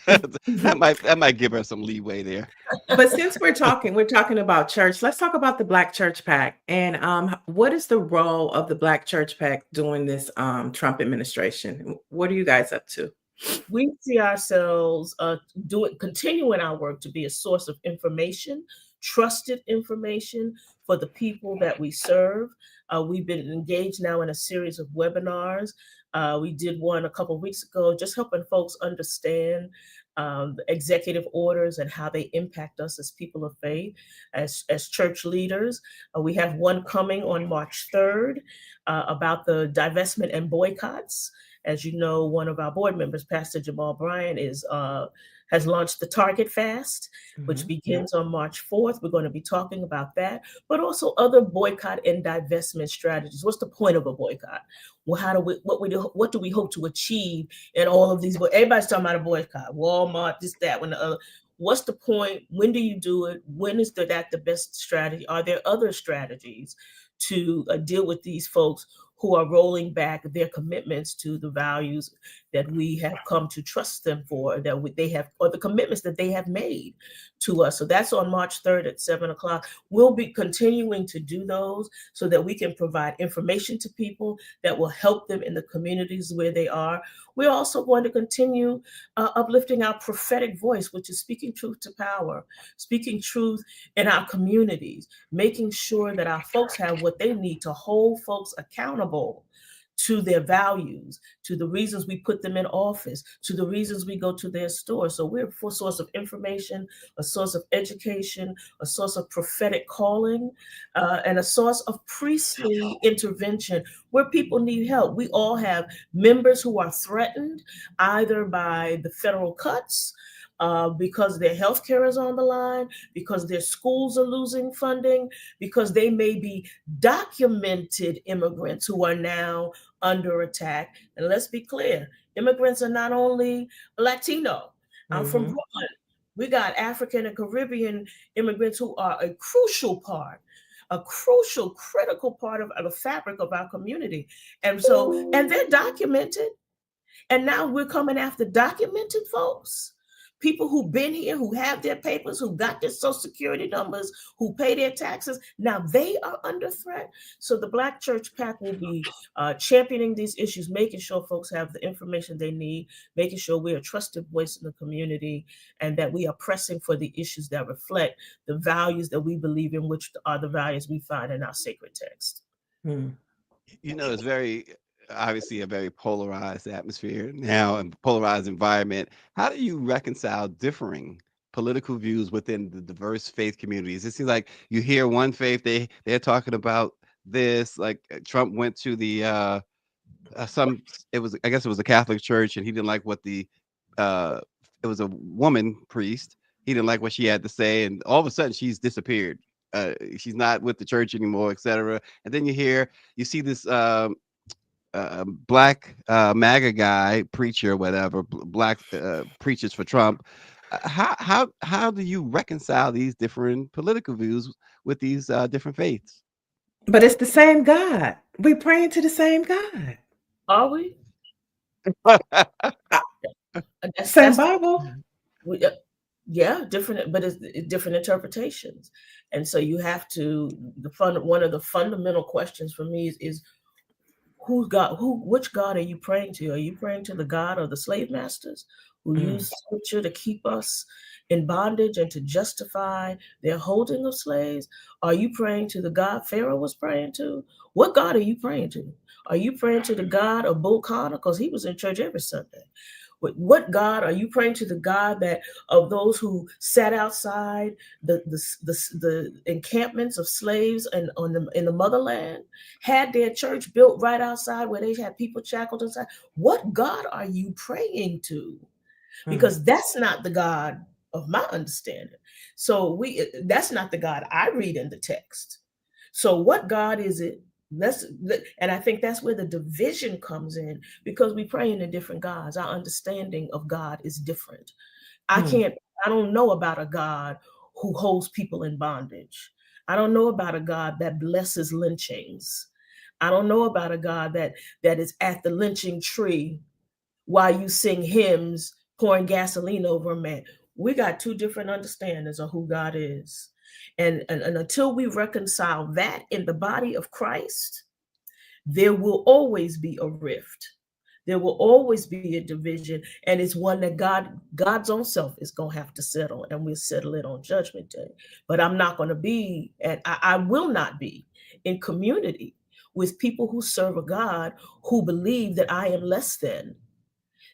that might give her some leeway there. But since we're talking about church, let's talk about the Black Church PAC. And what is the role of the Black Church PAC during this Trump administration? What are you guys up to? We see ourselves continuing our work to be a source of information, trusted information for the people that we serve. We've been engaged now in a series of webinars. We did one a couple of weeks ago, just helping folks understand the executive orders and how they impact us as people of faith, as church leaders. We have one coming on March 3rd about the divestment and boycotts. As you know, one of our board members, Pastor Jamal Bryant, has launched the Target Fast, which begins on March 4th. We're going to be talking about that, but also other boycott and divestment strategies. What's the point of a boycott? Well, what do we hope to achieve in all of these? Everybody's talking about a boycott, Walmart, this, that, one, the other. What's the point? When do you do it? When is that the best strategy? Are there other strategies to deal with these folks who are rolling back their commitments to the values that we have come to trust them for, they have, or the commitments that they have made to us? So that's on March 3rd at 7:00. We'll be continuing to do those so that we can provide information to people that will help them in the communities where they are. We're also going to continue uplifting our prophetic voice, which is speaking truth to power, speaking truth in our communities, making sure that our folks have what they need to hold folks accountable to their values, to the reasons we put them in office, to the reasons we go to their store. So we're a source of information, a source of education, a source of prophetic calling, and a source of priestly intervention where people need help. We all have members who are threatened either by the federal cuts, because their health care is on the line, because their schools are losing funding, because they may be documented immigrants who are now under attack. And let's be clear, immigrants are not only Latino. I'm from Brooklyn. We got African and Caribbean immigrants who are a crucial part, a crucial, critical part of the fabric of our community. And so, and they're documented. And now we're coming after documented folks, people who've been here, who have their papers, who got their social security numbers, who pay their taxes. Now they are under threat. So the Black Church PAC will be championing these issues, making sure folks have the information they need, making sure we're a trusted voice in the community, and that we are pressing for the issues that reflect the values that we believe in, which are the values we find in our sacred text. You know, it's very obviously a very polarized atmosphere now and polarized environment. How do you reconcile differing political views within the diverse faith communities? It seems like you hear one faith, they're talking about this, like Trump went to the I guess it was a Catholic church, and he didn't like what it was a woman priest. He didn't like what she had to say, and all of a sudden she's disappeared. She's not with the church anymore, etc. And then you see this black MAGA guy, preacher, whatever, black preachers for Trump. How do you reconcile these different political views with these different faiths? But it's the same God. We praying to the same God. Are we? Same Bible. Yeah, different, but it's different interpretations. And so you have to, one of the fundamental questions for me is which God are you praying to? Are you praying to the God of the slave masters who used scripture to keep us in bondage and to justify their holding of slaves? Are you praying to the God Pharaoh was praying to? What God are you praying to? Are you praying to the God of Bull Connor? Because he was in church every Sunday. What God are you praying to? The God that of those who sat outside the encampments of slaves and in the motherland, had their church built right outside where they had people shackled inside? What God are you praying to? Because that's not the God of my understanding. So that's not the God I read in the text. So what God is it? And I think that's where the division comes in, because we pray in the different gods. Our understanding of God is different. I don't know about a God who holds people in bondage. I don't know about a God that blesses lynchings. I don't know about a God that is at the lynching tree while you sing hymns, pouring gasoline over a man. We got two different understandings of who God is. And until we reconcile that in the body of Christ, there will always be a rift. There will always be a division. And it's one that God's own self is going to have to settle. And we'll settle it on Judgment Day. But I'm not going to be, and I will not be in community with people who serve a God who believe that I am less than,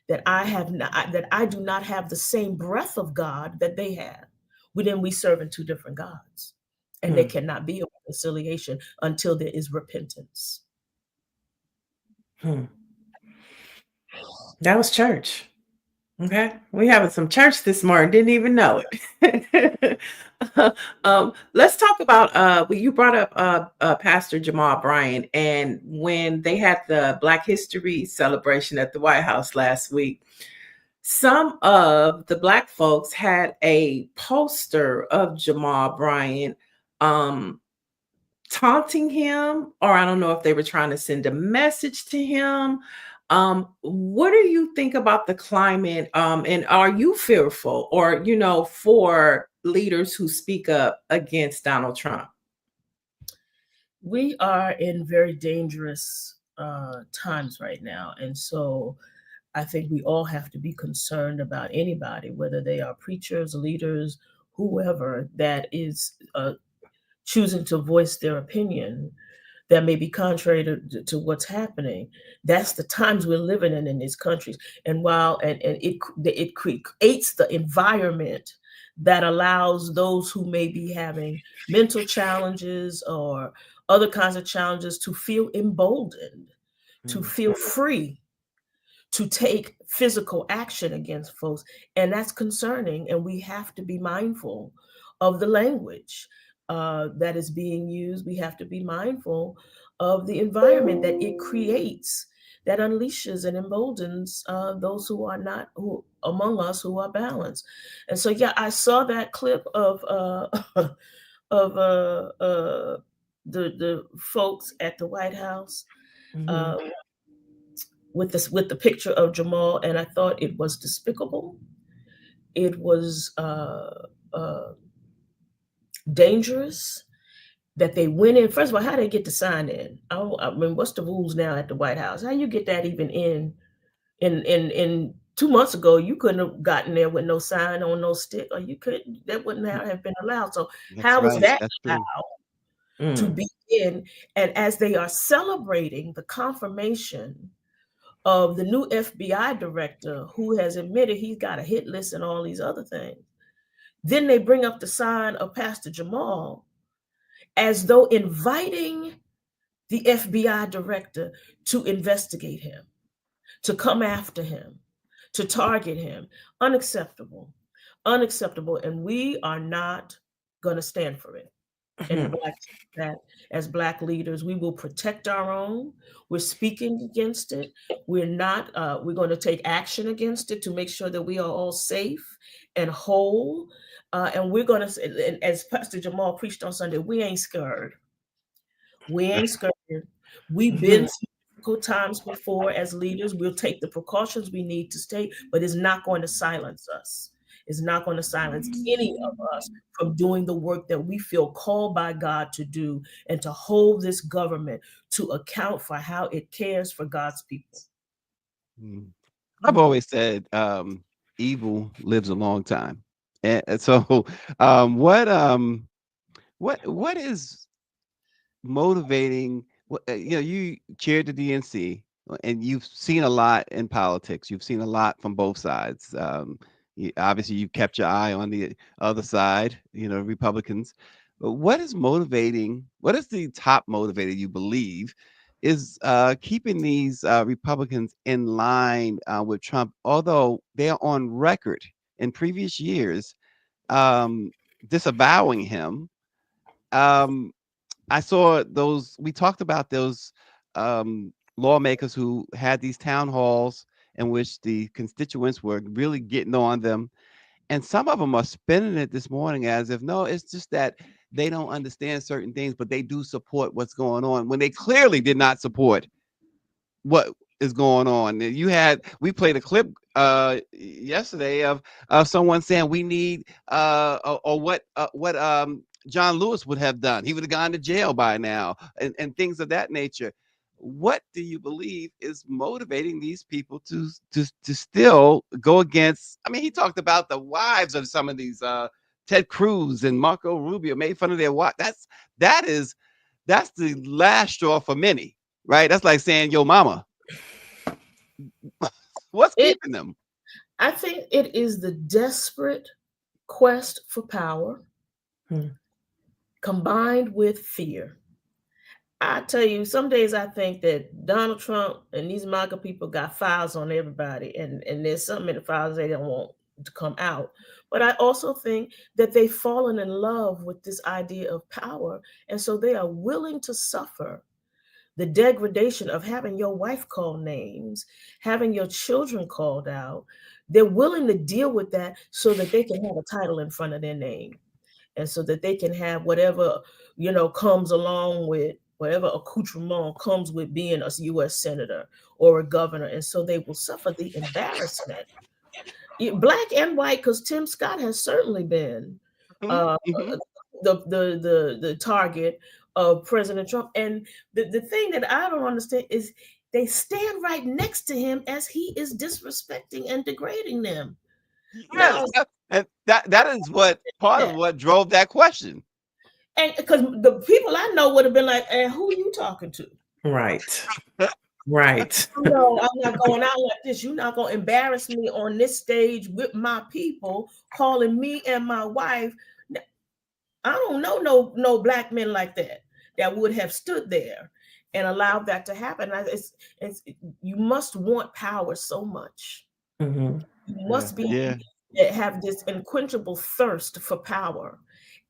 that I do not have the same breath of God that they have. Then we serve in two different gods, and there cannot be a reconciliation until there is repentance. That was church. Okay, we having some church this morning. Didn't even know it. Let's talk about. You brought up Pastor Jamal Bryant, and when they had the Black History celebration at the White House last week, some of the Black folks had a poster of Jamal Bryant, taunting him, or I don't know if they were trying to send a message to him. What do you think about the climate? And are you fearful, or, for leaders who speak up against Donald Trump? We are in very dangerous times right now. And so I think we all have to be concerned about anybody, whether they are preachers, leaders, whoever, that is choosing to voice their opinion that may be contrary to what's happening. That's the times we're living in these countries. And while it creates the environment that allows those who may be having mental challenges or other kinds of challenges to feel emboldened, to feel free, to take physical action against folks. And that's concerning. And we have to be mindful of the language that is being used. We have to be mindful of the environment that it creates, that unleashes and emboldens those who are not among us who are balanced. And so, yeah, I saw that clip of the folks at the White House with the picture of Jamal, and I thought it was despicable. It was dangerous that they went in. First of all, how they get the sign in? I mean, what's the rules now at the White House? How you get that even in 2 months ago? You couldn't have gotten there with no sign on no stick, or you couldn't. That wouldn't have been allowed. So how was that allowed to be in? And as they are celebrating the confirmation of the new FBI director, who has admitted he's got a hit list and all these other things, then they bring up the sign of Pastor Jamal as though inviting the FBI director to investigate him, to come after him, to target him. Unacceptable. Unacceptable. And we are not going to stand for it. And that as Black leaders, we will protect our own. We're speaking against it. We're not, we're going to take action against it to make sure that we are all safe and whole. And we're going to, and as Pastor Jamal preached on Sunday, we ain't scared. We ain't scared. We've been through difficult times before as leaders. We'll take the precautions we need to take, but it's not going to silence us. is not going to silence any of us from doing the work that we feel called by God to do, and to hold this government to account for how it cares for God's people. I've always said evil lives a long time. And so what is motivating? You chaired the DNC, and you've seen a lot in politics. You've seen a lot from both sides. Obviously, you've kept your eye on the other side, Republicans. But what is motivating? What is the top motivator you believe is keeping these Republicans in line with Trump, although they are on record in previous years disavowing him? I saw those. We talked about those lawmakers who had these town halls in which the constituents were really getting on them. And some of them are spinning it this morning as if, no, it's just that they don't understand certain things, but they do support what's going on, when they clearly did not support what is going on. We played a clip yesterday of someone saying we need or what John Lewis would have done. He would have gone to jail by now, and things of that nature. What do you believe is motivating these people to still go against? I mean, he talked about the wives of some of these Ted Cruz and Marco Rubio, made fun of their wife. That's the last straw for many, right? That's like saying, yo, mama. What's keeping them? I think it is the desperate quest for power combined with fear. I tell you, some days I think that Donald Trump and these MAGA people got files on everybody, and there's something in the files they don't want to come out. But I also think that they've fallen in love with this idea of power, and so they are willing to suffer the degradation of having your wife called names, having your children called out. They're willing to deal with that so that they can have a title in front of their name, and so that they can have whatever, comes along with whatever accoutrement comes with being a U.S. senator or a governor. And so they will suffer the embarrassment, black and white, because Tim Scott has certainly been the target of President Trump. And the thing that I don't understand is they stand right next to him as he is disrespecting and degrading them. Yes, and that is what part of what drove that question. And because the people I know would have been like, "And who are you talking to?" Right. Right. No, I'm not going out like this. You're not going to embarrass me on this stage with my people, calling me and my wife. I don't know no black men like that would have stood there and allowed that to happen. You must want power so much. You must have this unquenchable thirst for power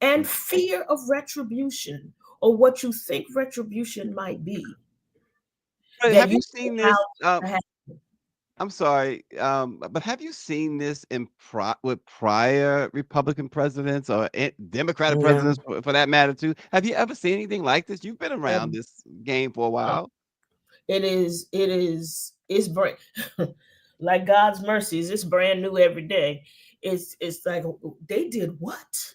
and fear of retribution, or what you think retribution might be. But have you seen this? I'm sorry, but have you seen this with prior Republican presidents or Democratic presidents, for that matter, too? Have you ever seen anything like this? You've been around this game for a while. It's brand like God's mercies. It's brand new every day. It's like, they did what?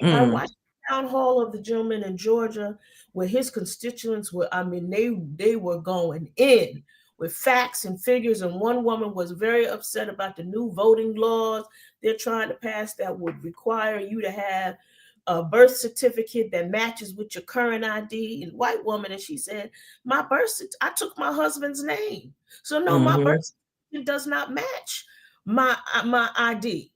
I watched the town hall of the gentleman in Georgia where his constituents were, they were going in with facts and figures. And one woman was very upset about the new voting laws they're trying to pass that would require you to have a birth certificate that matches with your current ID. And white woman, and she said, I took my husband's name. So no, my birth certificate does not match my ID.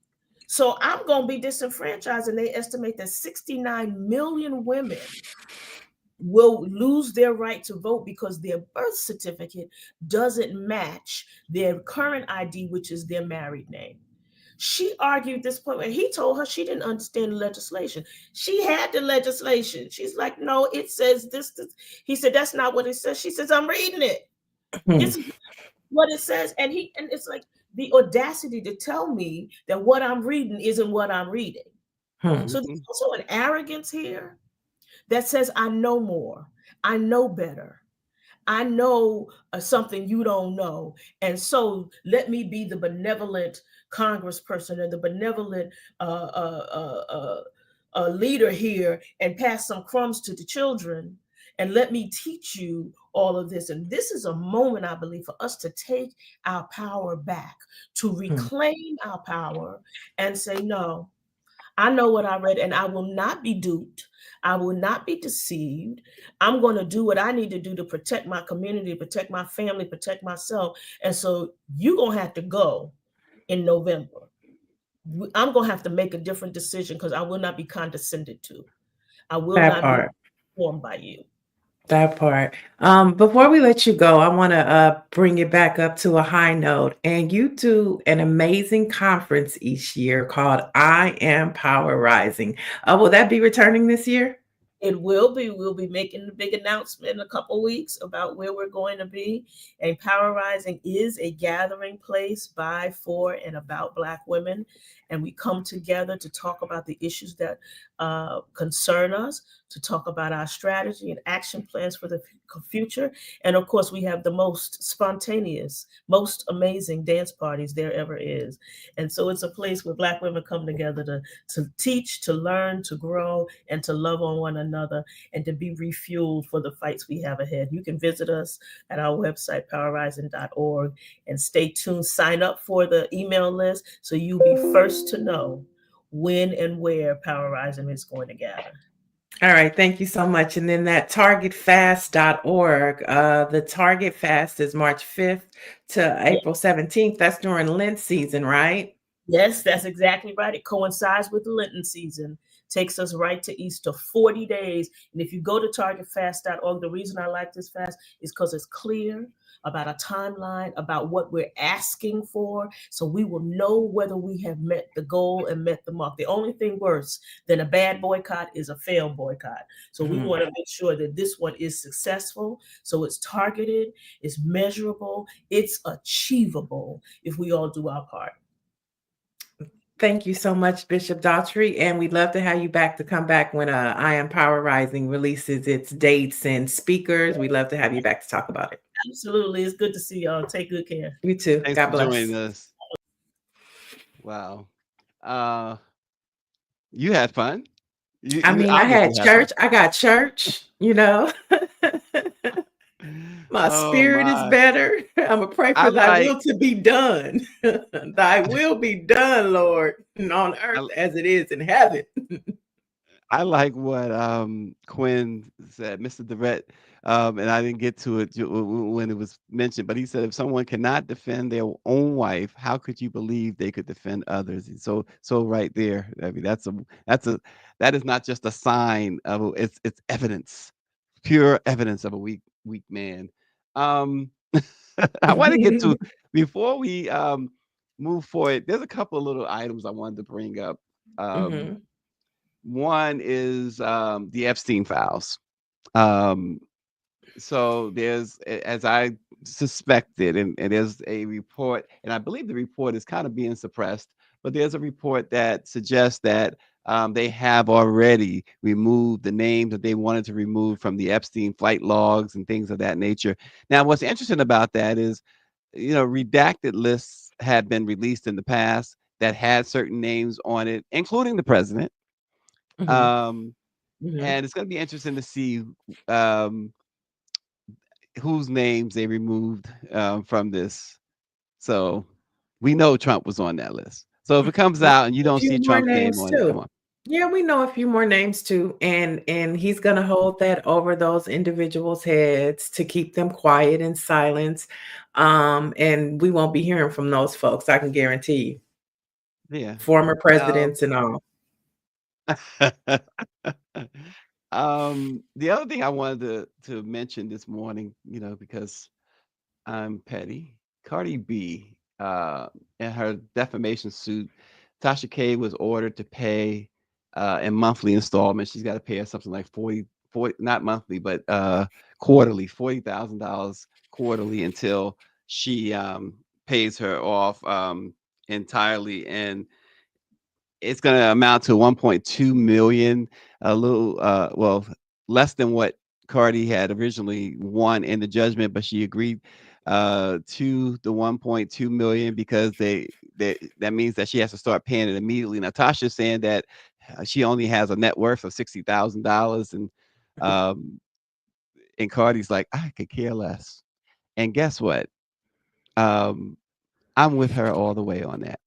So I'm going to be disenfranchised. And they estimate that 69 million women will lose their right to vote because their birth certificate doesn't match their current ID, which is their married name. She argued this point, and he told her she didn't understand the legislation. She had the legislation. She's like, no, it says this. He said, that's not what it says. She says, I'm reading it. This is what it says. And it's like the audacity to tell me that what I'm reading isn't what I'm reading. So there's also an arrogance here that says, I know more, I know better, I know something you don't know. And so let me be the benevolent congressperson and the benevolent leader here and pass some crumbs to the children and let me teach you all of this. And this is a moment, I believe, for us to take our power back, to reclaim our power and say, no, I know what I read and I will not be duped. I will not be deceived. I'm going to do what I need to do to protect my community, protect my family, protect myself. And so you're going to have to go in November. I'm going to have to make a different decision because I will not be condescended to. I will not be informed by you. That part. Before we let you go, I want to bring it back up to a high note. And you do an amazing conference each year called I Am Power Rising. Will that be returning this year? It will be. We'll be making a big announcement in a couple of weeks about where we're going to be. And Power Rising is a gathering place by, for, and about Black women. And we come together to talk about the issues that concern us, to talk about our strategy and action plans for the future. And of course, we have the most spontaneous, most amazing dance parties there ever is. And so it's a place where Black women come together to teach, to learn, to grow, and to love on one another, and to be refueled for the fights we have ahead. You can visit us at our website, powerrising.org, and stay tuned. Sign up for the email list so you'll be first to know when and where Power Rising is going to gather. All right. Thank you so much. And then that targetfast.org, the Target Fast is March 5th to April 17th. That's during Lent season, right? Yes, that's exactly right. It coincides with the Lenten season. Takes us right to Easter, 40 days. And if you go to targetfast.org, the reason I like this fast is because it's clear about a timeline, about what we're asking for. So we will know whether we have met the goal and met the mark. The only thing worse than a bad boycott is a failed boycott. So we want to make sure that this one is successful. So it's targeted, it's measurable, it's achievable if we all do our part. Thank you so much, Bishop Daughtry. And we'd love to have you back to come back when I Am Power Rising releases its dates and speakers. We'd love to have you back to talk about it. Absolutely. It's good to see y'all. Take good care. You too. Thanks God for bless. joining us. Wow. You had fun. I had church. I got church, you know. My spirit is better. I'm going to pray for thy will to be done. Thy will be done, Lord, on earth as it is in heaven. I like what Quinn said, Mr. Durrett, and I didn't get to it when it was mentioned, but he said, if someone cannot defend their own wife, how could you believe they could defend others? And so right there, I mean, that is not just a sign of it's evidence, pure evidence of a weak man. I want to get to, before we move forward, there's a couple of little items I wanted to bring up. One is the Epstein files. So there's, as I suspected, and there's a report, and I believe the report is kind of being suppressed, but there's a report that suggests that they have already removed the names that they wanted to remove from the Epstein flight logs and things of that nature. Now, what's interesting about that is, redacted lists had been released in the past that had certain names on it, including the president. And it's going to be interesting to see whose names they removed from this. So we know Trump was on that list. So if it comes out and you don't see Trump's name on it, come on. Yeah, we know a few more names too. And he's going to hold that over those individuals' heads to keep them quiet and silent. And we won't be hearing from those folks, I can guarantee you. Yeah. Former presidents and all. The other thing I wanted to mention this morning, because I'm petty, Cardi B, in her defamation suit, Tasha K was ordered to pay in monthly installments. She's got to pay her something like 40, not monthly, but quarterly, $40,000 quarterly until she pays her off entirely. And it's going to amount to 1.2 million, a little, less than what Cardi had originally won in the judgment, but she agreed to the 1.2 million because that means that she has to start paying it immediately. Natasha's saying that she only has a net worth of $60,000, and Cardi's like, I could care less. And guess what? I'm with her all the way on that.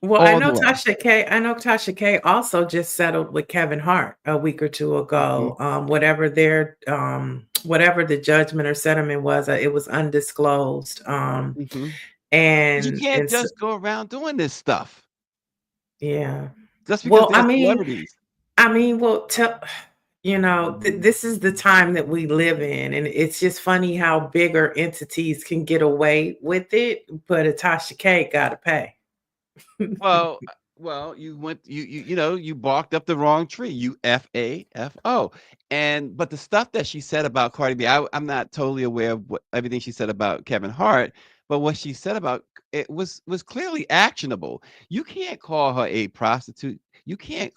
Well, All the way. I know Tasha K also just settled with Kevin Hart a week or two ago. Whatever the judgment or settlement was, it was undisclosed. And you can't just go around doing this stuff. Yeah. Just because they're celebrities. This is the time that we live in, and it's just funny how bigger entities can get away with it, but a Tasha K got to pay. Well, you barked up the wrong tree. You FAFO. But the stuff that she said about Cardi B, I'm not totally aware of everything she said about Kevin Hart, but what she said about it was clearly actionable. You can't call her a prostitute. You can't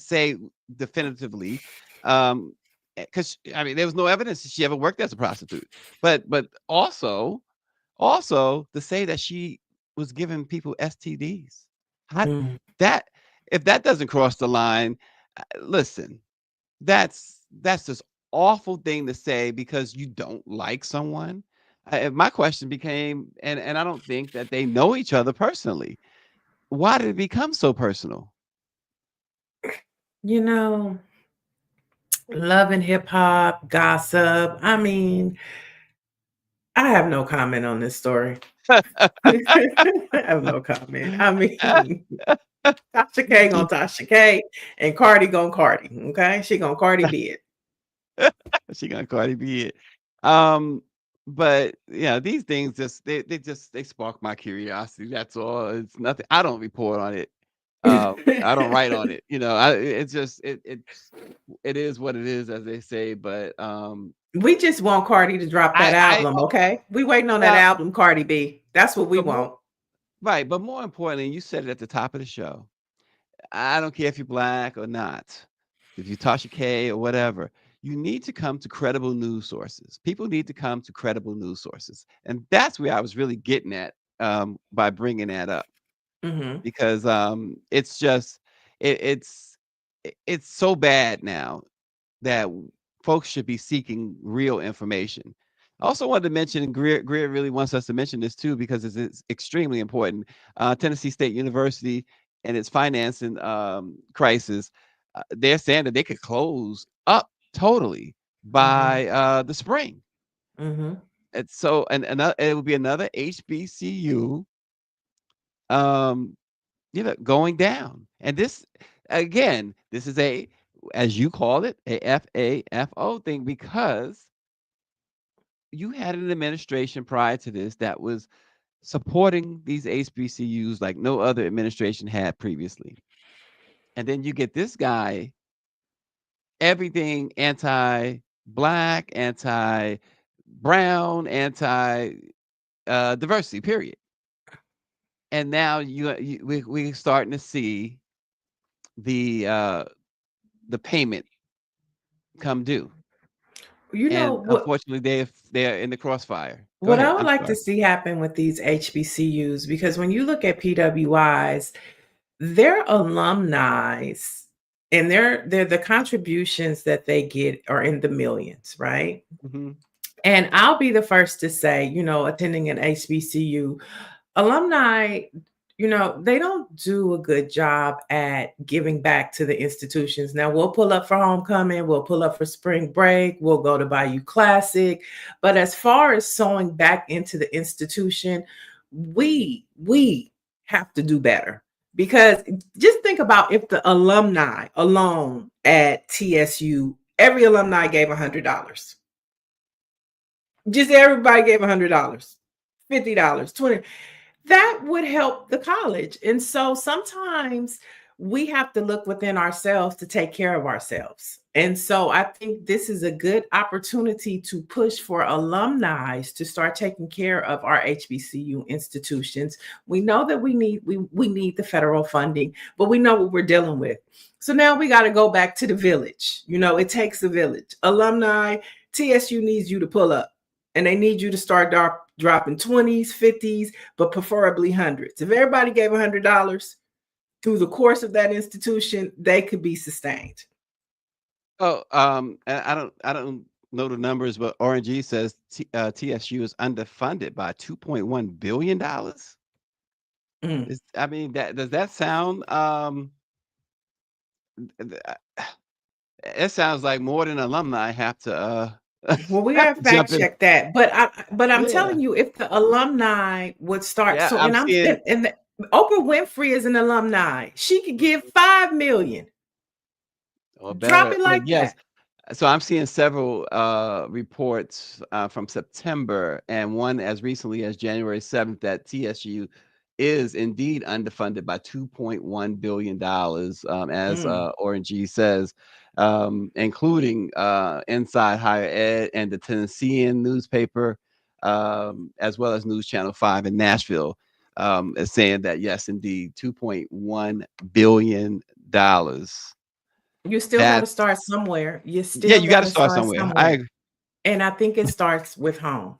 say definitively, because there was no evidence that she ever worked as a prostitute. But also to say that she was giving people STDs. If that doesn't cross the line, listen, that's this awful thing to say because you don't like someone. My question became, and I don't think that they know each other personally. Why did it become so personal? Love and hip hop, gossip. I have no comment on this story. I have no comment. Tasha K gonna Tasha K and Cardi gonna Cardi. Okay, she gonna Cardi B it. She gonna Cardi B it. But yeah, these things they spark my curiosity. That's all. It's nothing. I don't report on it. I don't write on it. It is what it is, as they say. But we just want Cardi to drop that album. Okay, we waiting on that album, Cardi B. That's what we want. Right, but more importantly, you said it at the top of the show. I don't care if you're Black or not, if you're Tasha K or whatever. You need to come to credible news sources. People need to come to credible news sources, and that's where I was really getting at by bringing that up. Because it's just it's so bad now that folks should be seeking real information. I also wanted to mention, and Greer really wants us to mention this too, because it's extremely important. Tennessee State University and its financing crisis, they're saying that they could close up totally by the spring. It's so, and it will be another HBCU going down. And this, again, this is as you call it, a FAFO thing, because you had an administration prior to this that was supporting these HBCUs like no other administration had previously. And then you get this guy, everything anti-Black, anti-brown, anti-diversity, period. And now we're starting to see the payment come due. Unfortunately, they're in the crossfire. What I would like to see happen with these HBCUs, because when you look at PWIs, their alumni and they're the contributions that they get are in the millions, right? And I'll be the first to say, attending an HBCU, alumni, they don't do a good job at giving back to the institutions. Now, we'll pull up for homecoming, we'll pull up for spring break, we'll go to Bayou Classic. But as far as sewing back into the institution, we have to do better. Because just think about if the alumni alone at TSU, every alumni gave $100. Just everybody gave $100, $50, $20. That would help the college. And so sometimes we have to look within ourselves to take care of ourselves. And so I think this is a good opportunity to push for alumni to start taking care of our HBCU institutions. We know that we need the federal funding, but we know what we're dealing with. So now we got to go back to the village. It takes a village. Alumni, TSU needs you to pull up. And they need you to start dropping 20s, 50s, but preferably hundreds. If everybody gave $100 through the course of that institution, they could be sustained. Oh, I don't know the numbers, but RNG says TSU is underfunded by $2.1 billion. I mean, does that sound it sounds like more than alumni have to Well, we gotta jump fact in. check that. But I'm Yeah. telling you, if the alumni would start, Yeah, so I'm seeing. Oprah Winfrey is an alumni. She could give $5 million. Or Drop better, it like yes. that. So I'm seeing several reports from September and one as recently as January 7th that TSU is indeed underfunded by $2.1 billion, as Orange says, including Inside Higher Ed and the Tennessean newspaper, as well as News Channel 5 in Nashville, is saying that, yes, indeed, $2.1 billion. You still got to start somewhere. You Yeah, still you got gotta to start start somewhere. I somewhere. agree. And I think it starts with home.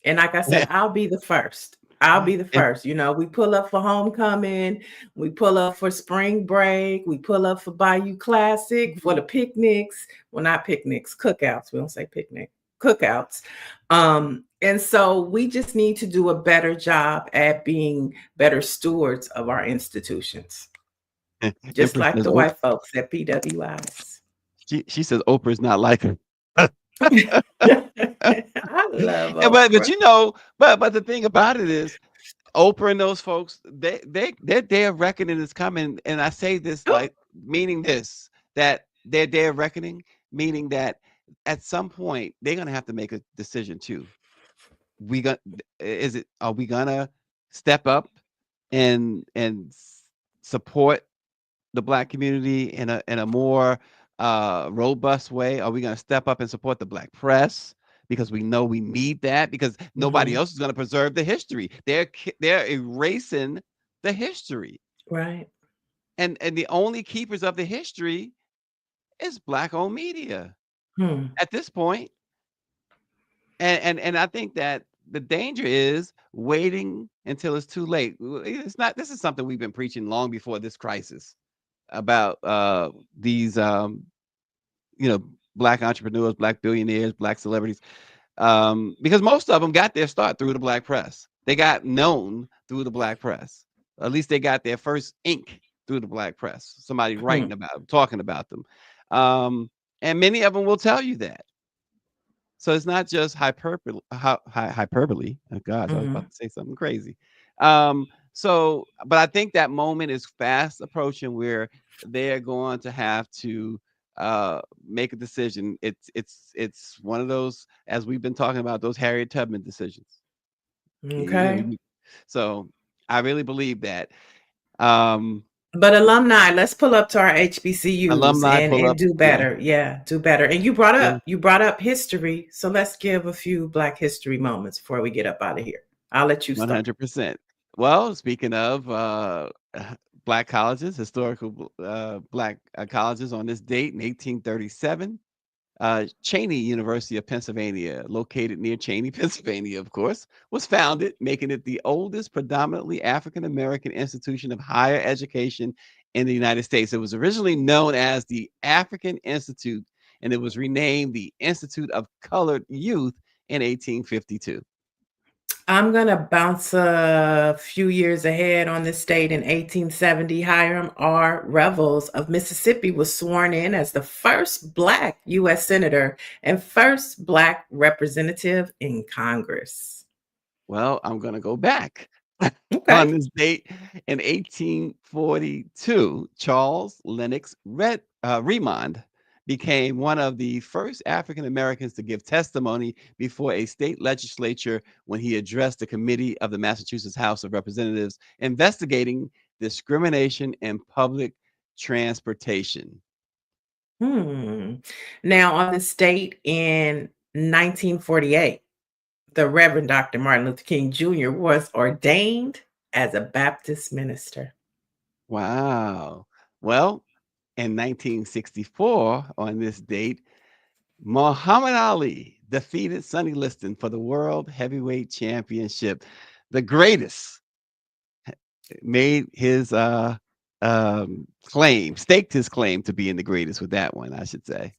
And like I said, Yeah. I'll be the first. I'll be the And first. You know, we pull up for homecoming, we pull up for spring break, we pull up for Bayou Classic, for the picnics. Well, not picnics, cookouts. We don't say picnic, cookouts. And so we just need to do a better job at being better stewards of our institutions. Just Empress like says the white folks at PWIs. she says Oprah's not like her. I love Yeah, but Oprah. you know, but the thing about it is Oprah and those folks, their day of reckoning is coming. And I say this like meaning this, that their day of reckoning, meaning that at some point they're gonna have to make a decision too. Are we gonna step up and support the Black community in a more robust way? Are we going to step up and support the Black press because we know we need that, because nobody else is going to preserve the history? They're erasing the history, Right. and the only keepers of the history is Black-owned media at this point. And I think that the danger is waiting until it's too late. It's not. This is something we've been preaching long before this crisis about these Black entrepreneurs, Black billionaires, Black celebrities, because most of them got their start through the Black press. They got known through the Black press. At least they got their first ink through the Black press. Somebody writing about them, talking about them, and many of them will tell you that. So it's not just hyperbole. Oh gosh, I was about to say something crazy. But I think that moment is fast approaching where they're going to have to make a decision. It's one of those, as we've been talking about, those Harriet Tubman decisions. Okay. So I really believe that. But alumni, let's pull up to our HBCUs Alumni pull and up. do better. Yeah, do better. And you brought up history, so let's give a few Black history moments before we get up out of here. I'll let you start. 100%. Well, speaking of Black colleges, historical Black colleges, on this date in 1837, Cheney University of Pennsylvania, located near Cheney, Pennsylvania, of course, was founded, making it the oldest predominantly African-American institution of higher education in the United States. It was originally known as the African Institute, and it was renamed the Institute of Colored Youth in 1852. I'm going to bounce a few years ahead on this date. In 1870, Hiram R. Revels of Mississippi was sworn in as the first Black U.S. Senator and first Black representative in Congress. Well, I'm going to go back. Okay. On this date in 1842, Charles Lennox Remond became one of the first African Americans to give testimony before a state legislature when he addressed the committee of the Massachusetts House of Representatives investigating discrimination in public transportation. Now, on this date in 1948, the Reverend Dr. Martin Luther King Jr. was ordained as a Baptist minister. Wow. Well, in 1964, on this date, Muhammad Ali, defeated Sonny Liston for the World Heavyweight Championship. The greatest made his claim, staked his claim to being the greatest with that one, I should say.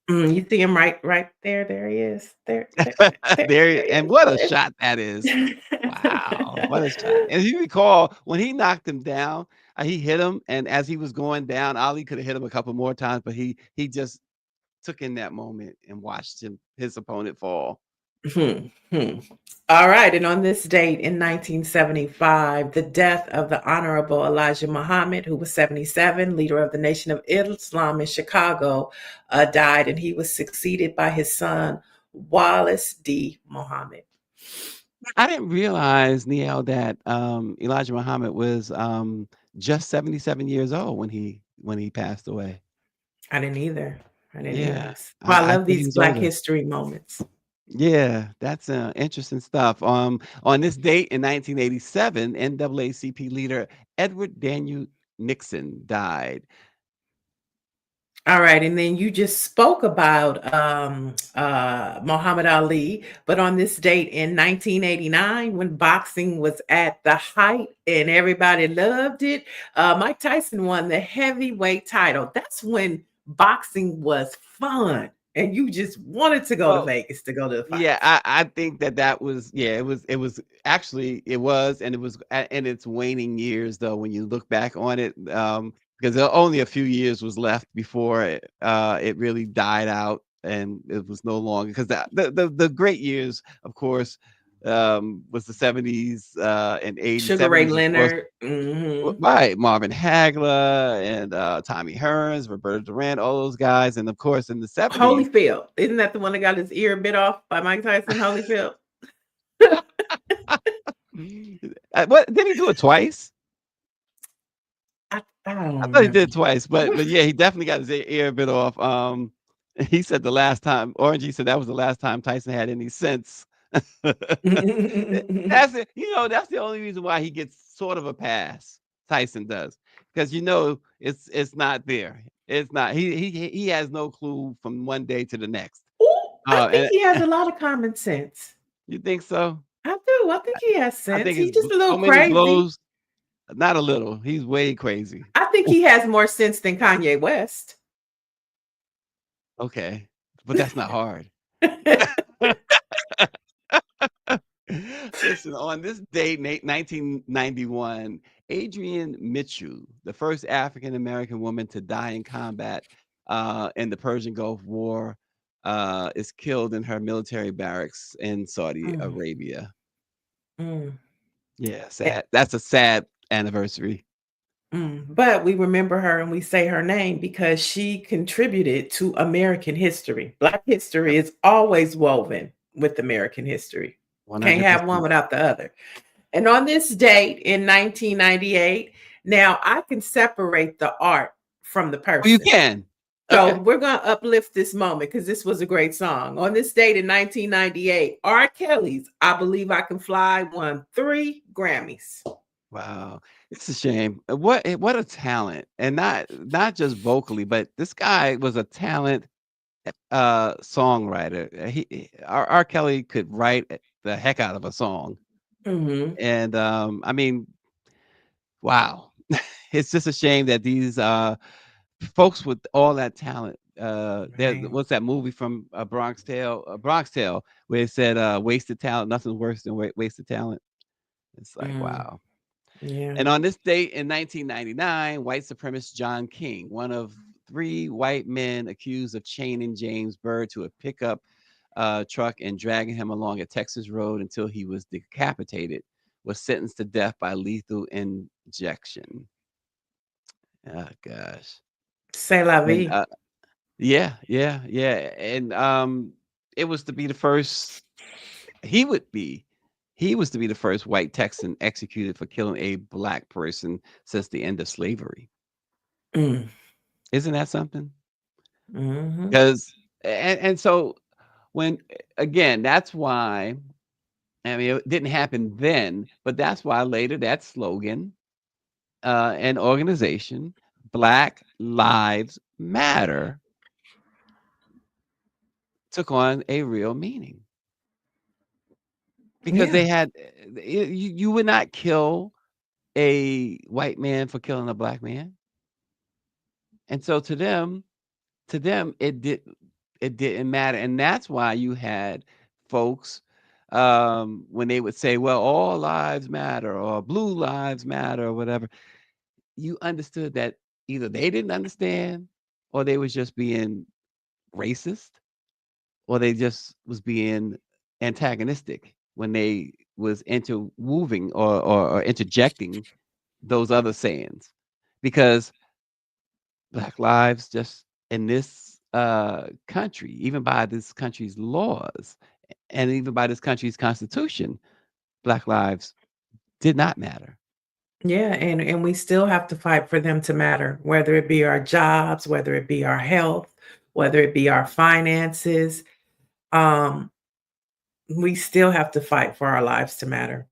You see him right there. There he is. There There, he and is. what a shot that is. Wow, what a shot. And if you recall, when he knocked him down, he hit him, and as he was going down, Ali could have hit him a couple more times, but he just took in that moment and watched his opponent fall. All right. And on this date in 1975, the death of the Honorable Elijah Muhammad, who was 77, leader of the Nation of Islam in Chicago, died, and he was succeeded by his son, Wallace D. Muhammad. I didn't realize, Neil, that Elijah Muhammad was just 77 years old when he passed away. I didn't either. Yeah, Well, I I love thought he these was Black older. History moments. Yeah, that's interesting stuff. On this date in 1987, NAACP leader Edward Daniel Nixon died. All right, and then you just spoke about Muhammad Ali, but on this date in 1989, when boxing was at the height and everybody loved it, Mike Tyson won the heavyweight title. That's when boxing was fun, and you just wanted to go to Vegas to go to the fight. Yeah, I think that was, yeah, it was actually, and it was in its waning years, though, when you look back on it, because only a few years was left before it really died out, and it was no longer, because the great years, of course, was the 70s and 80s. Sugar Ray 70s, Leonard, right, Marvin Hagler and Tommy Hearns, Roberta Durant, all those guys, and of course in the 70s, Holyfield. Isn't that the one that got his ear bit off by Mike Tyson? Holyfield. What did he do it twice? I don't I thought he remember. did it twice, but yeah, he definitely got his ear bit off. He said the last time, Orangey said that was the last time Tyson had any sense. That's it. That's the only reason why he gets sort of a pass. Tyson does, because it's not there. It's not. He has no clue from one day to the next. I think he has a lot of common sense. You think so? I do. I think he has sense. I think He's just a little so many crazy. blows. Not a little. He's way crazy. I think he has more sense than Kanye West. Okay, but that's not hard. Listen, on this date, 1991, Adrienne Mitchell, the first African-American woman to die in combat in the Persian Gulf War, is killed in her military barracks in Saudi Arabia. Yeah, sad. That's a sad anniversary. But we remember her and we say her name because she contributed to American history. Black history is always woven with American history. 100%. Can't have one without the other. And on this date in 1998, now I can separate the art from the person. Well, you can. So okay. We're going to uplift this moment because this was a great song. On this date in 1998, R. Kelly's I Believe I Can Fly won 3 Grammys. Wow, it's a shame. What a talent, and not just vocally, but this guy was a talent songwriter. R. Kelly could write the heck out of a song, and I mean, wow, it's just a shame that these folks with all that talent. What's that movie from Bronx Tale, where it said wasted talent, nothing's worse than wasted talent. It's like, wow. Yeah. And on this date in 1999, white supremacist John King, one of 3 white men accused of chaining James Byrd to a pickup truck and dragging him along a Texas road until he was decapitated, was sentenced to death by lethal injection. Oh gosh. C'est la vie. Yeah. And it was to be the first. He was to be the first white Texan executed for killing a black person since the end of slavery. Isn't that something? Because and so when again, that's why, I mean, it didn't happen then, but that's why later that slogan and organization, Black Lives Matter, took on a real meaning. Because they had, you would not kill a white man for killing a black man. And so to them, it didn't matter. And that's why you had folks, when they would say, well, all lives matter or blue lives matter or whatever, you understood that either they didn't understand or they was just being racist or they just was being antagonistic when they was interweaving or interjecting those other sayings. Because Black lives just in this country, even by this country's laws and even by this country's constitution, Black lives did not matter. Yeah, and we still have to fight for them to matter, whether it be our jobs, whether it be our health, whether it be our finances. We still have to fight for our lives to matter.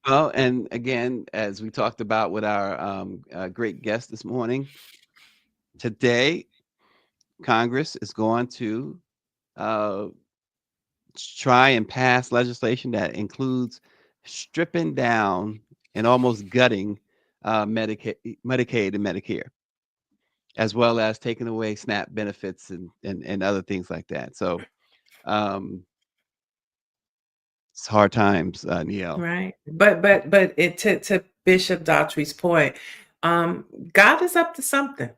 Well, and again, as we talked about with our great guest this morning, today Congress is going to try and pass legislation that includes stripping down and almost gutting Medicaid and Medicare, as well as taking away SNAP benefits and other things like that. So it's hard times, Neil. Right. But it to Bishop Daughtry's point, God is up to something,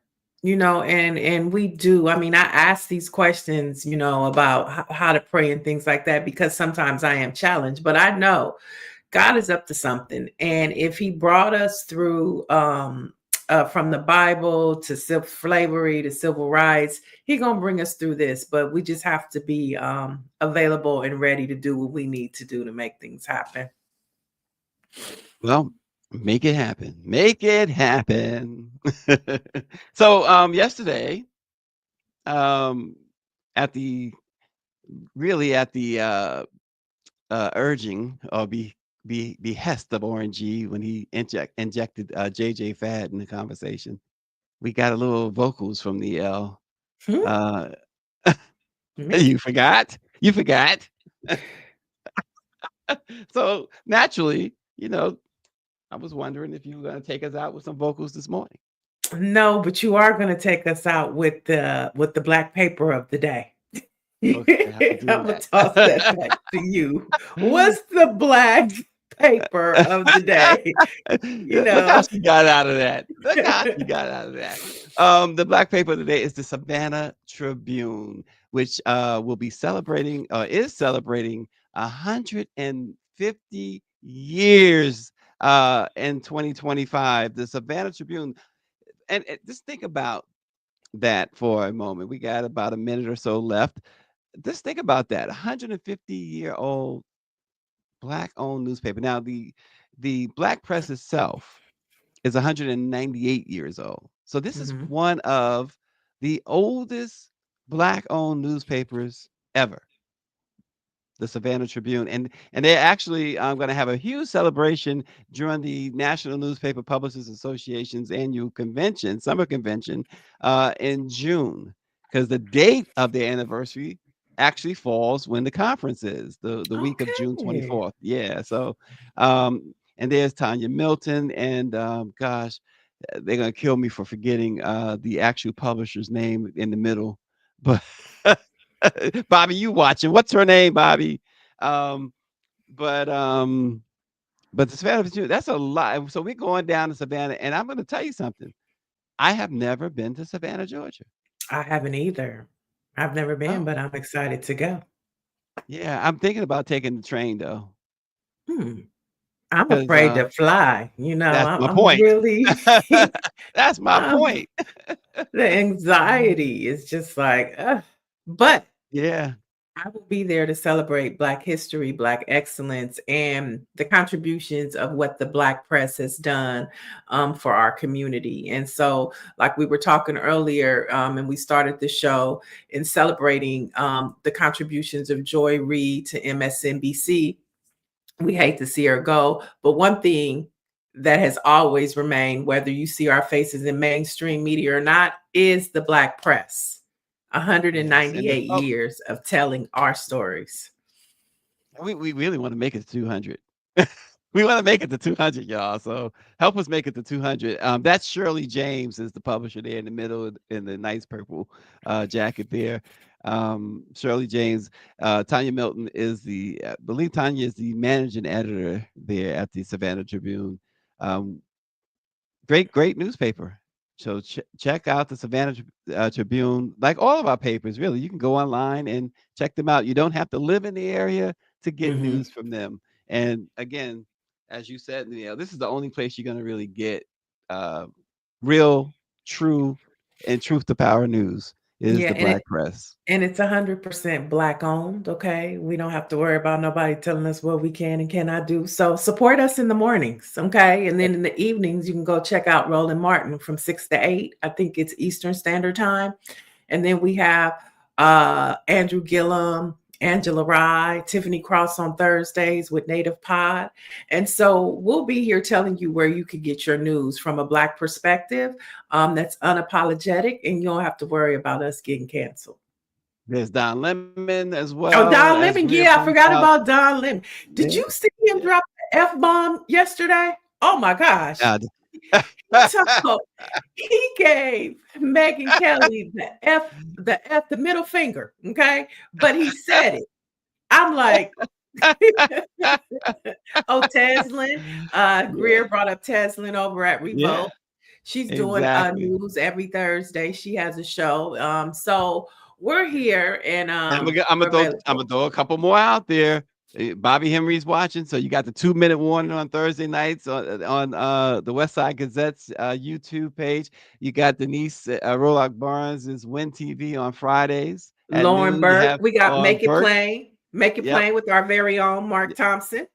and we do. I mean, I ask these questions, about how to pray and things like that, because sometimes I am challenged, but I know God is up to something. And if he brought us through from the Bible to slavery to civil rights, he's going to bring us through this. But we just have to be available and ready to do what we need to do to make things happen. Well, make it happen. Make it happen. So yesterday, at the urging or behest of Orange G, when he injected JJ Fad in the conversation, we got a little vocals from the L. You forgot? You forgot? So naturally, I was wondering if you were going to take us out with some vocals this morning. No, but you are going to take us out with the black paper of the day. Okay, I'm going to toss that back to you. What's the black paper of the day? Look how she got out of that. Look how she got out of that. The black paper of the day is the Savannah Tribune, which will be celebrating, is celebrating 150 years in 2025. The Savannah Tribune, and just think about that for a moment. We got about a minute or so left. Just think about that. 150-year-old Black-owned newspaper. Now, the Black press itself is 198 years old. So this is one of the oldest Black-owned newspapers ever, the Savannah Tribune. And they're actually going to have a huge celebration during the National Newspaper Publishers Association's annual convention, summer convention, in June, because the date of their anniversary actually falls when the conference is, the week of June 24th. Yeah. So, and there's Tanya Milton, and gosh, they're going to kill me for forgetting the actual publisher's name in the middle. But Bobby, you watching? What's her name, Bobby? But the Savannah Tribune, that's a lot. So we're going down to Savannah, and I'm going to tell you something. I have never been to Savannah, Georgia. I haven't either. I've never been, but I'm excited to go. Yeah, I'm thinking about taking the train though. I'm afraid to fly. That's my I'm point. really. That's my point. The anxiety is just like, but yeah, I will be there to celebrate Black history, Black excellence, and the contributions of what the Black press has done for our community. And so, like we were talking earlier, and we started the show in celebrating the contributions of Joy Reid to MSNBC. We hate to see her go, but one thing that has always remained, whether you see our faces in mainstream media or not, is the Black press. 198 Oh, years of telling our stories. we really want to make it to 200. We want to make it to 200, y'all. So help us make it to 200. That's Shirley James is the publisher there in the middle in the nice purple jacket there. Shirley James, Tanya Milton is I believe Tanya is the managing editor there at the Savannah Tribune. Great newspaper. So check out the Savannah Tribune, like all of our papers, really. You can go online and check them out. You don't have to live in the area to get news from them. And again, as you said, Neil, this is the only place you're going to really get real, true, and truth to power news is the Black press. And it's 100% Black owned. Okay. We don't have to worry about nobody telling us what we can and cannot do. So support us in the mornings. Okay. And then in the evenings, you can go check out Roland Martin from 6 to 8. I think it's Eastern Standard Time. And then we have Andrew Gillum, Angela Rye, Tiffany Cross on Thursdays with Native Pod. And so we'll be here telling you where you can get your news from a Black perspective that's unapologetic, and you don't have to worry about us getting canceled. There's Don Lemon as well. Oh, Don Lemon. Yeah, I forgot about Don Lemon. Did you see him drop the F-bomb yesterday? Oh, my gosh. He gave Megyn Kelly the middle finger, okay? But he said it. I'm like, Teslin. Greer brought up Teslin over at Revolt. Yeah, she's doing news every Thursday. She has a show. So we're here, and I'm gonna throw a couple more out there. Bobby Henry's watching, so you got the 2-minute warning on Thursday nights on the West Side Gazette's YouTube page. You got Denise Rolock Barnes' Win TV on Fridays. Lauren Burke. We got Make It Plain with our very own Mark Thompson.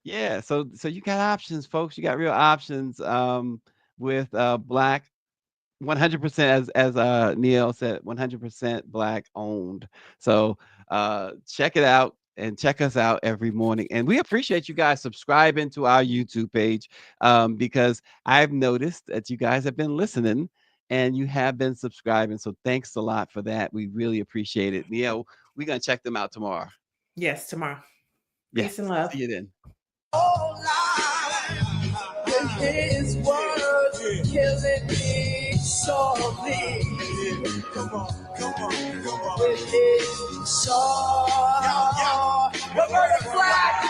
Yeah, so you got options, folks. You got real options with Black. 100% as Neil said, 100% Black owned. So check it out. And check us out every morning. And we appreciate you guys subscribing to our YouTube page because I've noticed that you guys have been listening and you have been subscribing. So thanks a lot for that. We really appreciate it. Yeah, we're going to check them out tomorrow. Yes, tomorrow. Peace and love. See you then. His word killing me softly. Come on. With his song. Roberta Flack.